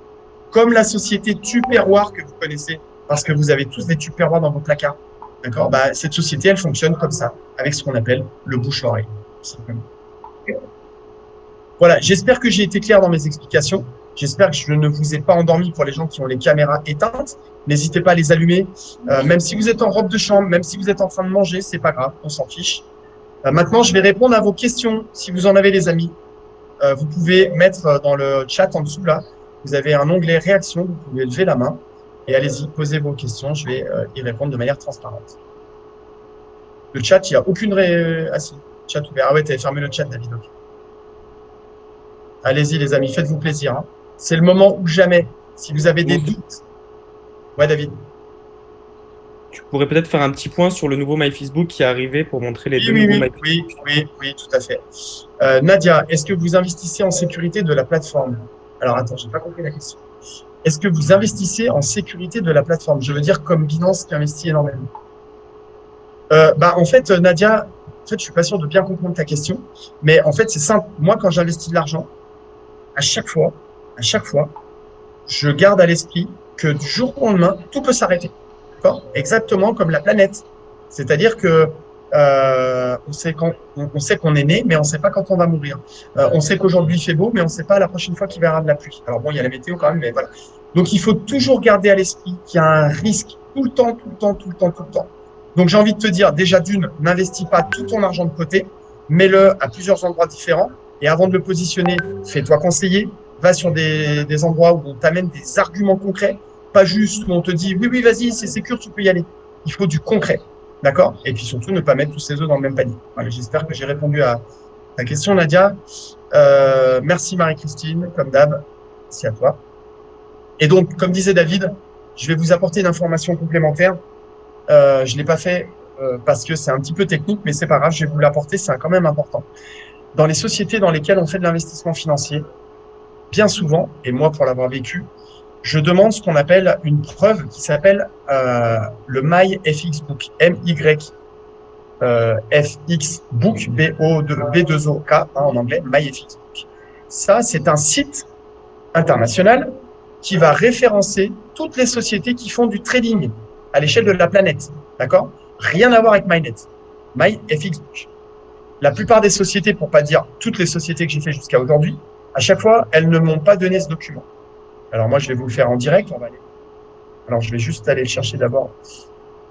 comme la société Tupperware que vous connaissez, parce que vous avez tous des Tupperware dans vos placards. D'accord? Bah, cette société, elle fonctionne comme ça, avec ce qu'on appelle le bouche-oreille, tout simplement. Voilà, j'espère que j'ai été clair dans mes explications. J'espère que je ne vous ai pas endormi pour les gens qui ont les caméras éteintes. N'hésitez pas à les allumer. Même si vous êtes en robe de chambre, même si vous êtes en train de manger, c'est pas grave, on s'en fiche. Maintenant, je vais répondre à vos questions, si vous en avez, les amis. Vous pouvez mettre dans le chat en dessous, là, vous avez un onglet réaction, vous pouvez lever la main et allez-y, posez vos questions. Je vais y répondre de manière transparente. Le chat, il n'y a aucune... Ah si, chat ouvert. Ah ouais, tu avais fermé le chat, David. Okay. Allez-y, les amis, faites-vous plaisir. Hein. C'est le moment ou jamais. Si vous avez des doutes. Ouais, David. Tu pourrais peut-être faire un petit point sur le nouveau MyFacebook qui est arrivé pour montrer les deux nouveaux MyFacebook. Oui, tout à fait. Nadia, est-ce que vous investissez en sécurité de la plateforme? Alors, attends, je n'ai pas compris la question. Est-ce que vous investissez en sécurité de la plateforme? Je veux dire comme Binance qui investit énormément. En fait, Nadia, je ne suis pas sûr de bien comprendre ta question, mais en fait, c'est simple. Moi, quand j'investis de l'argent, à chaque fois, je garde à l'esprit que du jour au lendemain, tout peut s'arrêter. Exactement comme la planète. C'est-à-dire que on sait qu'on est né, mais on ne sait pas quand on va mourir. On sait qu'aujourd'hui il fait beau, mais on ne sait pas la prochaine fois qu'il verra de la pluie. Alors bon, il y a la météo quand même, mais voilà. Donc il faut toujours garder à l'esprit qu'il y a un risque tout le temps. Donc j'ai envie de te dire, déjà d'une, n'investis pas tout ton argent de côté, mets-le à plusieurs endroits différents. Et avant de le positionner, fais-toi conseiller, va sur des endroits où on t'amène des arguments concrets, pas juste où on te dit oui, vas-y, c'est sécure, tu peux y aller. Il faut du concret, d'accord? Et puis surtout, ne pas mettre tous ses œufs dans le même panier. Voilà, j'espère que j'ai répondu à ta question, Nadia. Merci Marie-Christine, comme d'hab. Merci à toi. Et donc, comme disait David, je vais vous apporter une information complémentaire. Je ne l'ai pas fait parce que c'est un petit peu technique, mais c'est pas grave, je vais vous l'apporter, c'est quand même important. Dans les sociétés dans lesquelles on fait de l'investissement financier, bien souvent, et moi pour l'avoir vécu, je demande ce qu'on appelle une preuve qui s'appelle le MyFXBook, MyFXBook, B2OK en anglais, MyFXBook. Ça, c'est un site international qui va référencer toutes les sociétés qui font du trading à l'échelle de la planète. D'accord? Rien à voir avec MyNet. MyFXBook. La plupart des sociétés, pour pas dire toutes les sociétés que j'ai fait jusqu'à aujourd'hui, à chaque fois, elles ne m'ont pas donné ce document. Alors moi, je vais vous le faire en direct. Alors, je vais juste aller le chercher d'abord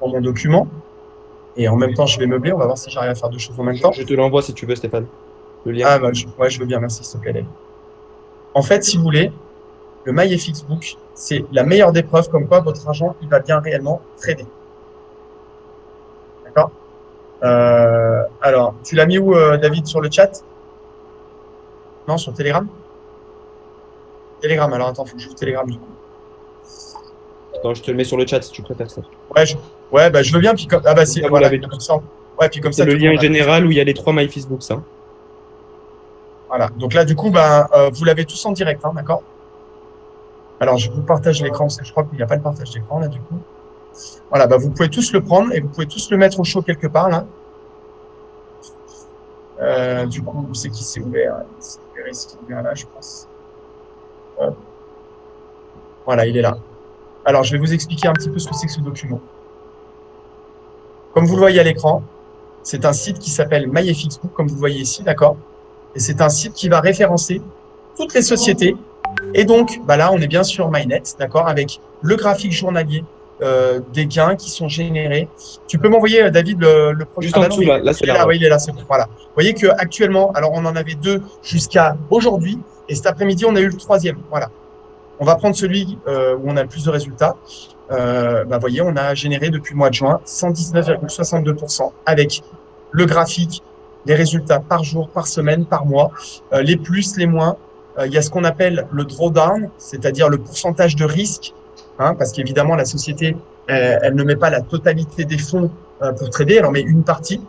dans mon document. Et en même temps, je vais meubler. On va voir si j'arrive à faire deux choses en même temps. Je te l'envoie si tu veux, Stéphane. Le lien. Ah, je veux bien. Merci, s'il te plaît. En fait, si vous voulez, le MyFXBook, c'est la meilleure des preuves comme quoi votre argent, il va bien réellement trader. D'accord? Alors, tu l'as mis où, David, sur le chat? Non, sur Telegram? Telegram, alors attends, faut que je joue Telegram du coup. Attends, je te le mets sur le chat si tu préfères ça. Ouais, je veux bien, puis comme... Ah bah c'est, voilà, comme ça. Ouais, puis comme ça. C'est le lien général où il y a les 3 MyFacebook, ça. Voilà, donc là, du coup, vous l'avez tous en direct, hein, d'accord? Alors, je vous partage l'écran, parce que je crois qu'il n'y a pas de partage d'écran, là, du coup. Voilà, vous pouvez tous le prendre et vous pouvez tous le mettre au chaud quelque part, là. Du coup, c'est qui s'est ouvert? C'est ouvert là, je pense. Voilà, il est là. Alors, je vais vous expliquer un petit peu ce que c'est que ce document. Comme vous le voyez à l'écran, c'est un site qui s'appelle MyFXBook, comme vous voyez ici, d'accord? Et c'est un site qui va référencer toutes les sociétés. Et donc, là, on est bien sur MyNet, d'accord, avec le graphique journalier des gains qui sont générés. Tu peux m'envoyer, David, le projet? Juste en dessous, là, c'est là. Oui, il est là, c'est bon. Voilà. Vous voyez qu'actuellement, alors on en avait 2 jusqu'à aujourd'hui, et cet après-midi, on a eu le 3e. Voilà. On va prendre celui où on a le plus de résultats. Vous voyez, on a généré depuis le mois de juin 119,62% avec le graphique, les résultats par jour, par semaine, par mois, les plus, les moins. Il y a ce qu'on appelle le drawdown, c'est-à-dire le pourcentage de risque, hein, parce qu'évidemment, la société, elle ne met pas la totalité des fonds pour trader, elle en met une partie.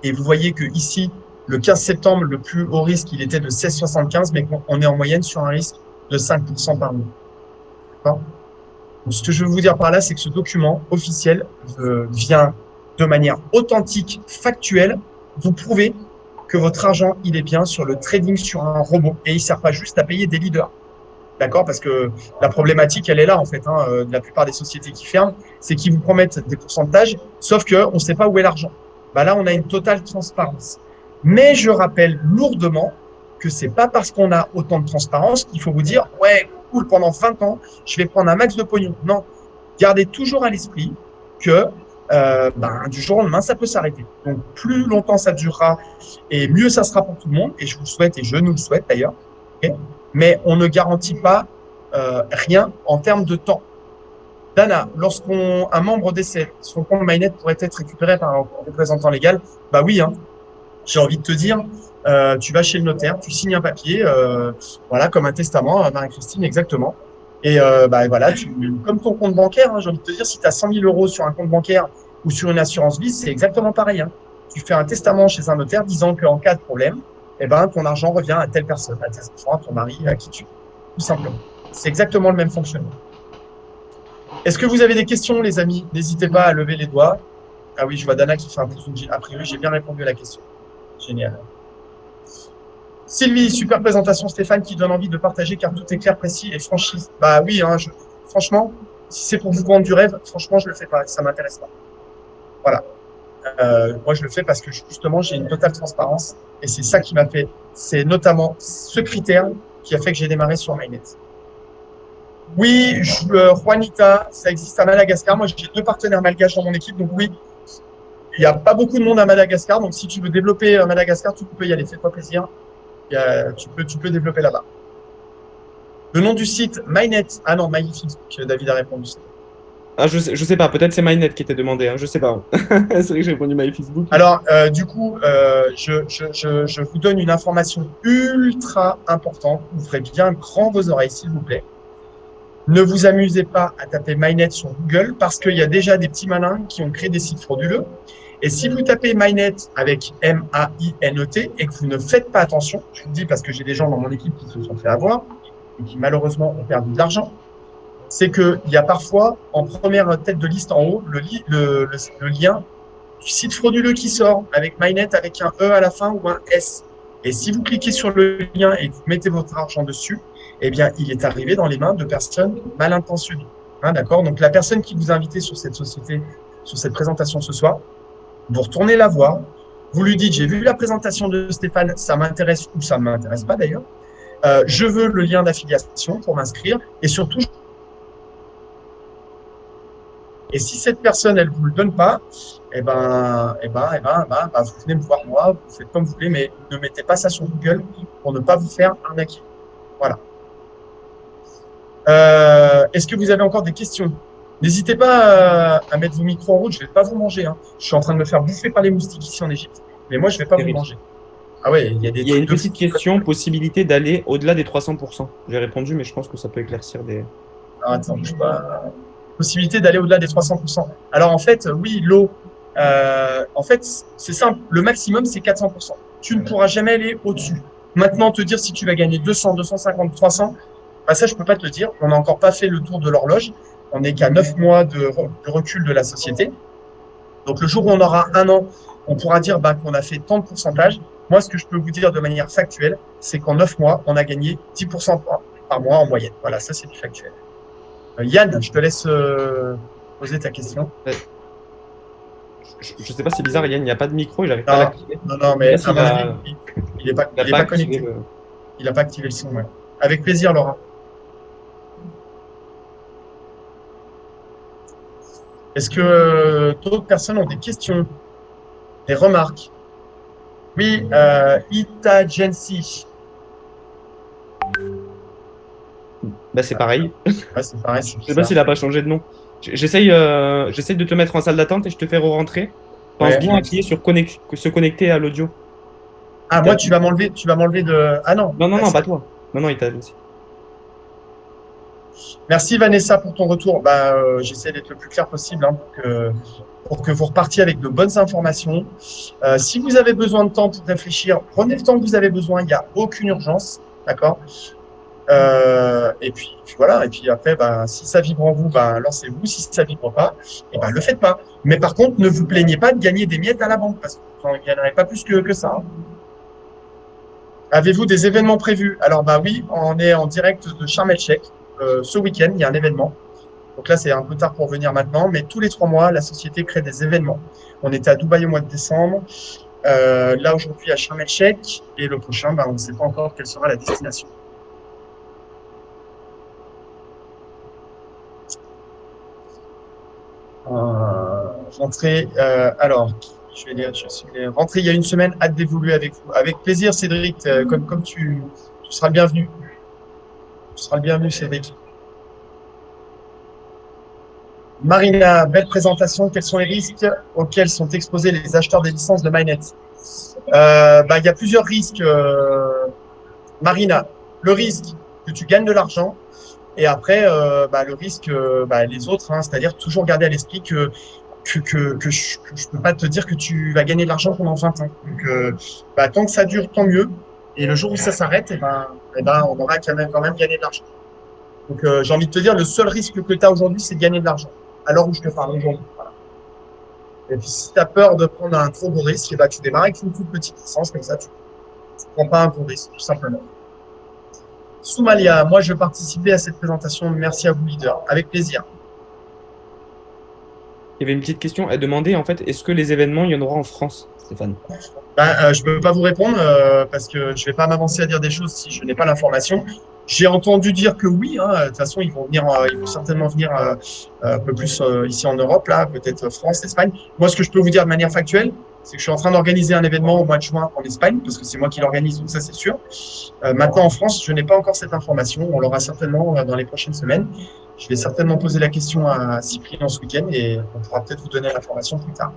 Et vous voyez que ici, le 15 septembre, le plus haut risque, il était de 16,75, mais on est en moyenne sur un risque de 5% par mois. D'accord ? Donc, ce que je veux vous dire par là, c'est que ce document officiel vient de manière authentique, factuelle, vous prouver que votre argent, il est bien sur le trading sur un robot. Et il ne sert pas juste à payer des leaders. D'accord? Parce que la problématique, elle est là, en fait, de la plupart des sociétés qui ferment, c'est qu'ils vous promettent des pourcentages, sauf qu'on ne sait pas où est l'argent. Bah là, on a une totale transparence. Mais je rappelle lourdement que c'est pas parce qu'on a autant de transparence qu'il faut vous dire, ouais, cool, pendant 20 ans, je vais prendre un max de pognon. Non. Gardez toujours à l'esprit que du jour au lendemain, ça peut s'arrêter. Donc, plus longtemps ça durera et mieux ça sera pour tout le monde. Et je vous le souhaite et je nous le souhaite d'ailleurs. Okay, mais on ne garantit pas rien en termes de temps. Dana, lorsqu'un membre décède, son compte MyNet pourrait être récupéré par un représentant légal. Bah oui, hein. J'ai envie de te dire, tu vas chez le notaire, tu signes un papier, voilà, comme un testament, Marie-Christine, exactement. Et voilà, comme ton compte bancaire, hein, j'ai envie de te dire, si tu as 100 000 euros sur un compte bancaire ou sur une assurance vie, c'est exactement pareil. Hein. Tu fais un testament chez un notaire disant qu'en cas de problème, ton argent revient à telle personne, à tes enfants, à ton mari, à qui tu veux, tout simplement. C'est exactement le même fonctionnement. Est-ce que vous avez des questions, les amis? N'hésitez pas à lever les doigts. Ah oui, je vois Dana qui fait un pouce. A priori, j'ai bien répondu à la question. Génial. Sylvie, super présentation. Stéphane qui donne envie de partager car tout est clair, précis et franchise. Bah oui, hein, franchement, si c'est pour vous vendre du rêve, franchement, je le fais pas. Ça m'intéresse pas. Voilà. Moi, je le fais parce que justement, j'ai une totale transparence et c'est ça qui m'a fait. C'est notamment ce critère qui a fait que j'ai démarré sur MyNet. Oui, Juanita, ça existe à Madagascar. Moi, j'ai 2 partenaires malgaches dans mon équipe, donc oui, il n'y a pas beaucoup de monde à Madagascar. Donc, si tu veux développer Madagascar, tu peux y aller. Fais-toi plaisir. Tu peux développer là-bas. Le nom du site, MyNet. Ah non, MyFacebook, David a répondu. Ah, je sais pas, peut-être c'est MyNet qui était demandé, hein, je sais pas. C'est vrai que j'ai répondu MyFacebook. Alors, du coup, je vous donne une information ultra importante. Ouvrez bien grand vos oreilles, s'il vous plaît. Ne vous amusez pas à taper MyNet sur Google parce qu'il y a déjà des petits malins qui ont créé des sites frauduleux. Et si vous tapez MyNet avec M-A-I-N-E-T et que vous ne faites pas attention, je vous le dis parce que j'ai des gens dans mon équipe qui se sont fait avoir et qui malheureusement ont perdu de l'argent, c'est qu'il y a parfois en première tête de liste en haut le lien du site frauduleux qui sort avec MyNet avec un E à la fin ou un S. Et si vous cliquez sur le lien et que vous mettez votre argent dessus, eh bien, il est arrivé dans les mains de personnes mal intentionnées. Hein, d'accord? Donc, la personne qui vous a invité sur cette société, sur cette présentation ce soir, vous retournez la voir, vous lui dites, j'ai vu la présentation de Stéphane, ça m'intéresse ou ça ne m'intéresse pas d'ailleurs. Je veux le lien d'affiliation pour m'inscrire et surtout, et si cette personne, elle ne vous le donne pas, vous venez me voir moi, vous faites comme vous voulez, mais ne mettez pas ça sur Google pour ne pas vous faire arnaquer. Voilà. Est-ce que vous avez encore des questions? N'hésitez pas à mettre vos micros en route, je ne vais pas vous manger. Hein. Je suis en train de me faire bouffer par les moustiques ici en Égypte, mais moi, je ne vais pas vous manger. Ah ouais, il y a une petite question, possibilité d'aller au-delà des 300%. J'ai répondu, mais je pense que ça peut éclaircir des... Alors, attends, je sais pas. Possibilité d'aller au-delà des 300%. Alors, en fait, oui, l'eau, en fait, c'est simple. Le maximum, c'est 400%. Tu ne pourras jamais aller au-dessus. Maintenant, te dire si tu vas gagner 200, 250, 300, bah ça, je peux pas te le dire. On n'a encore pas fait le tour de l'horloge. On n'est qu'à 9 mois de recul de la société. Donc, le jour où on aura 1 an, on pourra dire qu'on a fait tant de pourcentage. Moi, ce que je peux vous dire de manière factuelle, c'est qu'en 9 mois, on a gagné 10% par mois en moyenne. Voilà, ça, c'est du factuel. Yann, je te laisse poser ta question. Je sais pas, c'est bizarre, Yann, il n'y a pas de micro et j'arrive pas à l'activer. Non, mais il n'est pas connecté. Il n'a pas activé le son. Ouais. Avec plaisir, Laura. Est-ce que d'autres personnes ont des questions, des remarques? Oui, Ita Jensi. Bah, c'est pareil. Ouais, c'est pareil. Je sais pas s'il n'a pas changé de nom. J'essaye de te mettre en salle d'attente et je te fais re-rentrer. Pense bien à appuyer sur se connecter à l'audio. Ah, moi, tu vas m'enlever de... Ah non. Non, pas toi. Non, il t'a aussi. Merci Vanessa pour ton retour. J'essaie d'être le plus clair possible hein, pour que vous repartiez avec de bonnes informations. Si vous avez besoin de temps pour réfléchir, prenez le temps que vous avez besoin. Il n'y a aucune urgence, d'accord. Et puis voilà. Et puis après, si ça vibre en vous, lancez-vous. Si ça vibre pas, le faites pas. Mais par contre, ne vous plaignez pas de gagner des miettes à la banque parce que vous n'en gagnerez pas plus que ça. Hein. Avez-vous des événements prévus? Alors oui, on est en direct de Sharm el-Sheikh. Ce week-end, il y a un événement. Donc là, c'est un peu tard pour venir maintenant, mais tous les 3 mois, la société crée des événements. On était à Dubaï au mois de décembre. Là, aujourd'hui, à Sharm el-Sheikh. Et le prochain, on ne sait pas encore quelle sera la destination. Rentrée, alors, je suis rentré il y a une semaine, hâte d'évoluer avec vous. Avec plaisir, Cédric, comme tu seras le bienvenu. Tu seras le bienvenu, Cédric. Marina, belle présentation. Quels sont les risques auxquels sont exposés les acheteurs des licences de MyNet? Il y a plusieurs risques, Marina. Le risque que tu gagnes de l'argent et après, le risque, les autres, hein, c'est-à-dire toujours garder à l'esprit que je peux pas te dire que tu vas gagner de l'argent pendant 20 ans. Donc, tant que ça dure, tant mieux. Et le jour où ça s'arrête, on aura quand même gagné de l'argent. Donc, j'ai envie de te dire, le seul risque que tu as aujourd'hui, c'est de gagner de l'argent. À l'heure où je te parle aujourd'hui. Voilà. Et puis, si tu as peur de prendre un trop gros risque, tu démarres avec une toute petite licence, comme ça, tu ne prends pas un gros risque, tout simplement. Soumalia, moi, je vais participer à cette présentation. Merci à vous, leader. Avec plaisir. Il y avait une petite question. Elle demandait, en fait, est-ce que les événements, il y en aura en France, Stéphane? Je peux pas vous répondre parce que je vais pas m'avancer à dire des choses si je n'ai pas l'information. J'ai entendu dire que oui. Hein, de toute façon, ils vont certainement venir un peu plus ici en Europe, là, peut-être France, Espagne. Moi, ce que je peux vous dire de manière factuelle, c'est que je suis en train d'organiser un événement au mois de juin en Espagne, parce que c'est moi qui l'organise, donc ça, c'est sûr. Maintenant, en France, je n'ai pas encore cette information. On l'aura certainement dans les prochaines semaines. Je vais certainement poser la question à Cyprien ce week-end et on pourra peut-être vous donner l'information plus tard.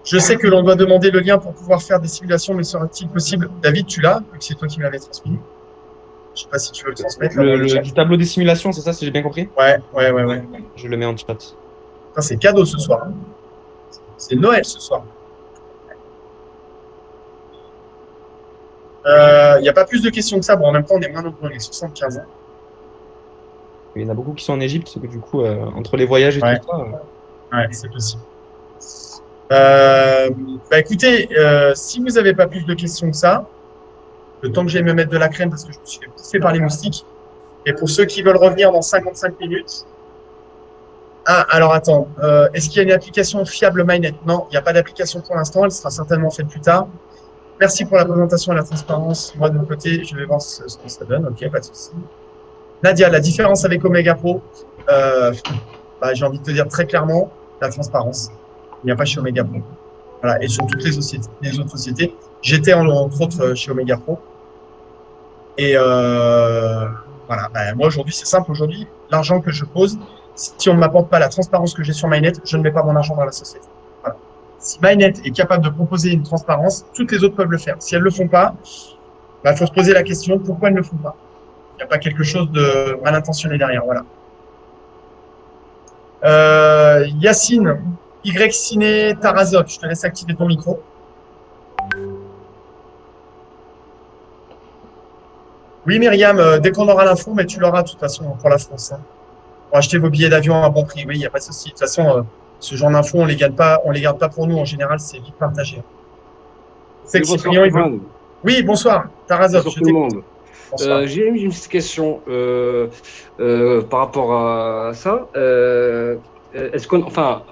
Je sais que l'on doit demander le lien pour pouvoir faire des simulations, mais sera-t-il possible? David, tu l'as, vu que c'est toi qui me l'avais transmis. Je ne sais pas si tu veux le transmettre. Du tableau des simulations, c'est ça, si j'ai bien compris? Ouais. Je le mets en chat. C'est cadeau ce soir. C'est Noël ce soir. Il n'y a pas plus de questions que ça. Bon, en même temps, on est moins nombreux, on est 75 ans. Il y en a beaucoup qui sont en Égypte, parce que du coup, entre les voyages et tout ça. Ouais, c'est possible. Écoutez, si vous n'avez pas plus de questions que ça, le temps que j'aille me mettre de la crème parce que je me suis fait pousser par les moustiques. Et pour ceux qui veulent revenir dans 55 minutes. Ah, alors attends, est-ce qu'il y a une application fiable MyNet? Non, il n'y a pas d'application pour l'instant, elle sera certainement faite plus tard. Merci pour la présentation et la transparence. Moi, de mon côté, je vais voir ce que ça donne. Ok, pas de souci. Nadia, la différence avec Omega Pro, j'ai envie de te dire très clairement, la transparence. Il n'y a pas chez Omega Pro. Voilà, et sur toutes les autres sociétés. J'étais entre autres chez Omega Pro. Et voilà, moi aujourd'hui, c'est simple. Aujourd'hui, l'argent que je pose, si on ne m'apporte pas la transparence que j'ai sur MyNet, je ne mets pas mon argent dans la société. Voilà. Si MyNet est capable de proposer une transparence, toutes les autres peuvent le faire. Si elles ne le font pas, il faut se poser la question, pourquoi elles ne le font pas? Il n'y a pas quelque chose de mal intentionné derrière. Voilà. Yacine, Y Ciné Tarazov, je te laisse activer ton micro. Oui, Myriam, dès qu'on aura l'info, mais tu l'auras de toute façon pour la France. Hein. Pour acheter vos billets d'avion à bon prix, oui, il n'y a pas de souci. De toute façon, ce genre d'infos, on les garde pas pour nous. En général, c'est vite partagé. C'est que Cyprien, il veut... Oui, bonsoir, Tarazov. Bonsoir tout le monde. J'ai une petite question par rapport à ça. Est-ce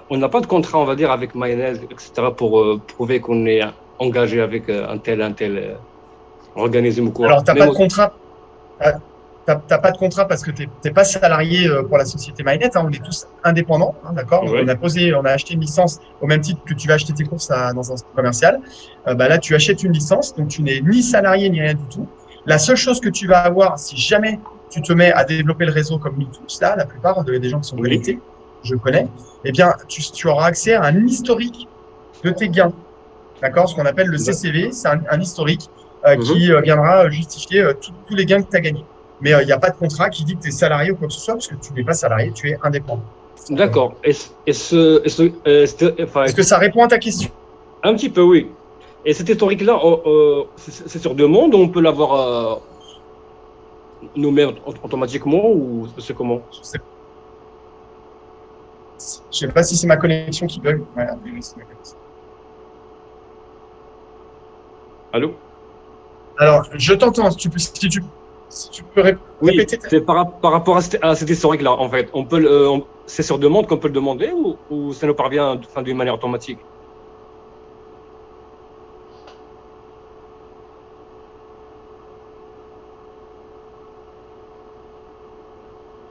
on n'a pas de contrat, on va dire, avec MyNet, etc., pour prouver qu'on est engagé avec un tel organisme ou quoi? Alors, tu n'as pas de contrat. T'as pas de contrat parce que tu n'es pas salarié pour la société MyNet. Hein, on est tous indépendants, hein, d'accord. Ouais. On a acheté une licence au même titre que tu vas acheter tes courses dans un centre commercial. Là, tu achètes une licence, donc tu n'es ni salarié ni rien du tout. La seule chose que tu vas avoir, si jamais tu te mets à développer le réseau comme nous tous, là, la plupart des gens qui sont connectés, je connais, eh bien, tu auras accès à un historique de tes gains. D'accord? Ce qu'on appelle le CCV, c'est un historique. qui viendra justifier tous les gains que tu as gagnés. Mais il n'y a pas de contrat qui dit que tu es salarié ou quoi que ce soit, parce que tu n'es pas salarié, tu es indépendant. D'accord. Est-ce que ça répond à ta question? Un petit peu, oui. Et cet historique-là, c'est sur demande ou on peut l'avoir nommé automatiquement ou c'est comment? Je sais pas si c'est ma connexion qui bug. Ouais, c'est ma connexion. Allô? Alors, je t'entends. Si tu peux répéter. C'est par rapport à cet historique-là, en fait. C'est sur demande qu'on peut le demander ou ça nous parvient d'une manière automatique?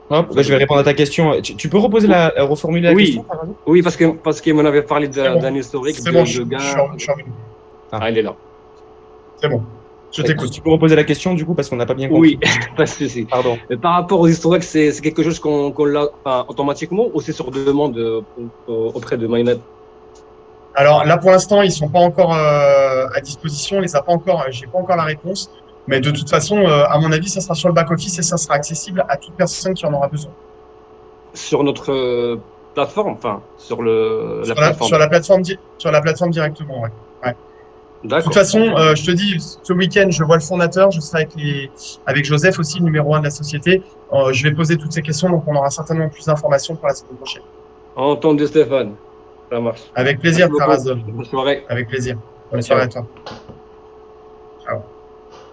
Hop, je vais répondre à ta question. Tu peux reformuler la question par exemple? Oui, parce qu'il m'en avait parlé d'un historique de gars. Je suis revenu. Ah, il est là. C'est bon. Je t'écoute. Tu peux reposer la question du coup parce qu'on n'a pas bien compris. Oui, pas de souci. Pardon. Par rapport aux historiques, c'est quelque chose qu'on l'a automatiquement ou c'est sur demande auprès de MyNet? Alors là, pour l'instant, ils sont pas encore à disposition. On les a pas encore. J'ai pas encore la réponse. Mais de toute façon, à mon avis, ça sera sur le back-office et ça sera accessible à toute personne qui en aura besoin. Sur notre plateforme, sur la plateforme. Sur la plateforme directement, ouais. De toute D'accord. façon, je te dis, ce week-end, je vois le fondateur, je serai avec Joseph aussi, le numéro 1 de la société. Je vais poser toutes ces questions, donc on aura certainement plus d'informations pour la semaine prochaine. Entendu, Stéphane. Ça marche. Avec plaisir, Taraz. Bonne soirée. Avec plaisir. Bonne soirée à toi. Ciao.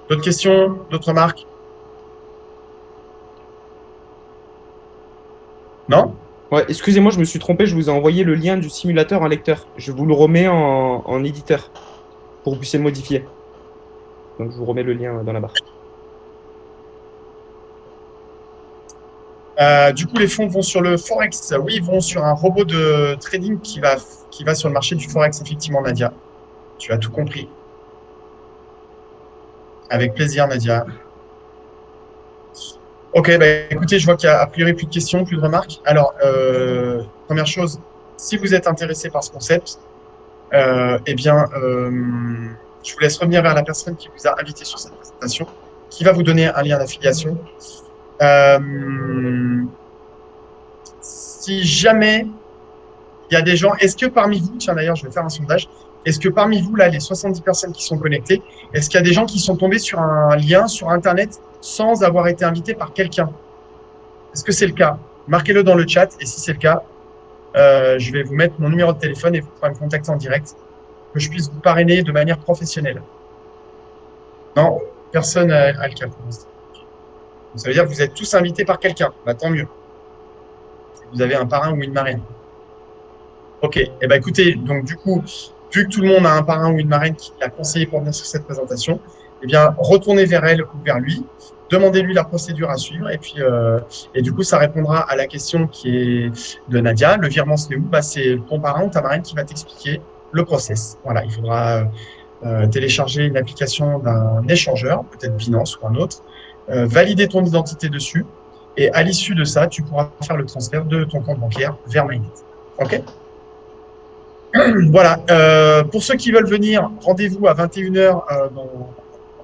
D'autres questions? D'autres remarques? Non? Ouais, excusez-moi, je me suis trompé, je vous ai envoyé le lien du simulateur en lecteur. Je vous le remets en éditeur pour que vous puissiez le modifier. Donc je vous remets le lien dans la barre. Du coup, les fonds vont sur le Forex. Oui, ils vont sur un robot de trading qui va sur le marché du Forex, effectivement, Nadia. Tu as tout compris. Avec plaisir, Nadia. Ok, écoutez, je vois qu'il n'y a a priori plus de questions, plus de remarques. Alors, première chose, si vous êtes intéressé par ce concept, je vous laisse revenir vers la personne qui vous a invité sur cette présentation, qui va vous donner un lien d'affiliation. Si jamais il y a des gens, est-ce que parmi vous, tiens d'ailleurs, je vais faire un sondage, est-ce que parmi vous, là, les 70 personnes qui sont connectées, est-ce qu'il y a des gens qui sont tombés sur un lien sur Internet sans avoir été invités par quelqu'un? Est-ce que c'est le cas? Marquez-le dans le chat, et si c'est le cas, je vais vous mettre mon numéro de téléphone et vous pourrez me contacter en direct, que je puisse vous parrainer de manière professionnelle. Non, personne n'a le cas pour l'instant. Ça veut dire que vous êtes tous invités par quelqu'un. Tant mieux. Vous avez un parrain ou une marraine. Ok. Écoutez, donc du coup, vu que tout le monde a un parrain ou une marraine qui l'a conseillé pour venir sur cette présentation, retournez vers elle ou vers lui, demandez-lui la procédure à suivre, et du coup, ça répondra à la question qui est de Nadia. Le virement se fait où? C'est ton parrain ou ta marraine qui va t'expliquer le process. Voilà, il faudra télécharger une application d'un échangeur, peut-être Binance ou un autre, valider ton identité dessus, et à l'issue de ça, tu pourras faire le transfert de ton compte bancaire vers MyNet. OK? Voilà. Pour ceux qui veulent venir, rendez-vous à 21h dans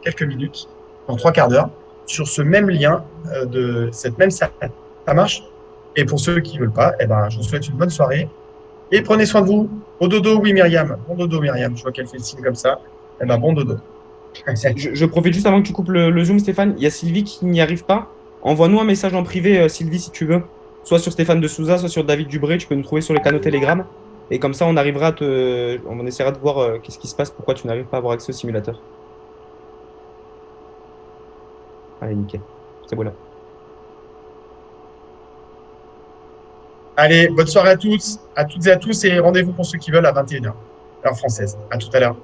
quelques minutes, dans 3/4 d'heure, sur ce même lien de cette même salle. Ça marche? Et pour ceux qui ne veulent pas, je vous souhaite une bonne soirée. Et prenez soin de vous. Au dodo, oui, Myriam. Bon dodo, Myriam. Je vois qu'elle fait le signe comme ça. Bon dodo. Je profite juste avant que tu coupes le Zoom, Stéphane. Il y a Sylvie qui n'y arrive pas. Envoie-nous un message en privé, Sylvie, si tu veux. Soit sur Stéphane de Souza, soit sur David Dubré. Tu peux nous trouver sur les canaux Telegram. Et comme ça, on essaiera de voir qu'est-ce qui se passe, pourquoi tu n'arrives pas à avoir accès au simulateur. Allez, nickel. C'est bon là. Allez, bonne soirée à toutes et à tous, et rendez-vous pour ceux qui veulent à 21h, heure française. À tout à l'heure.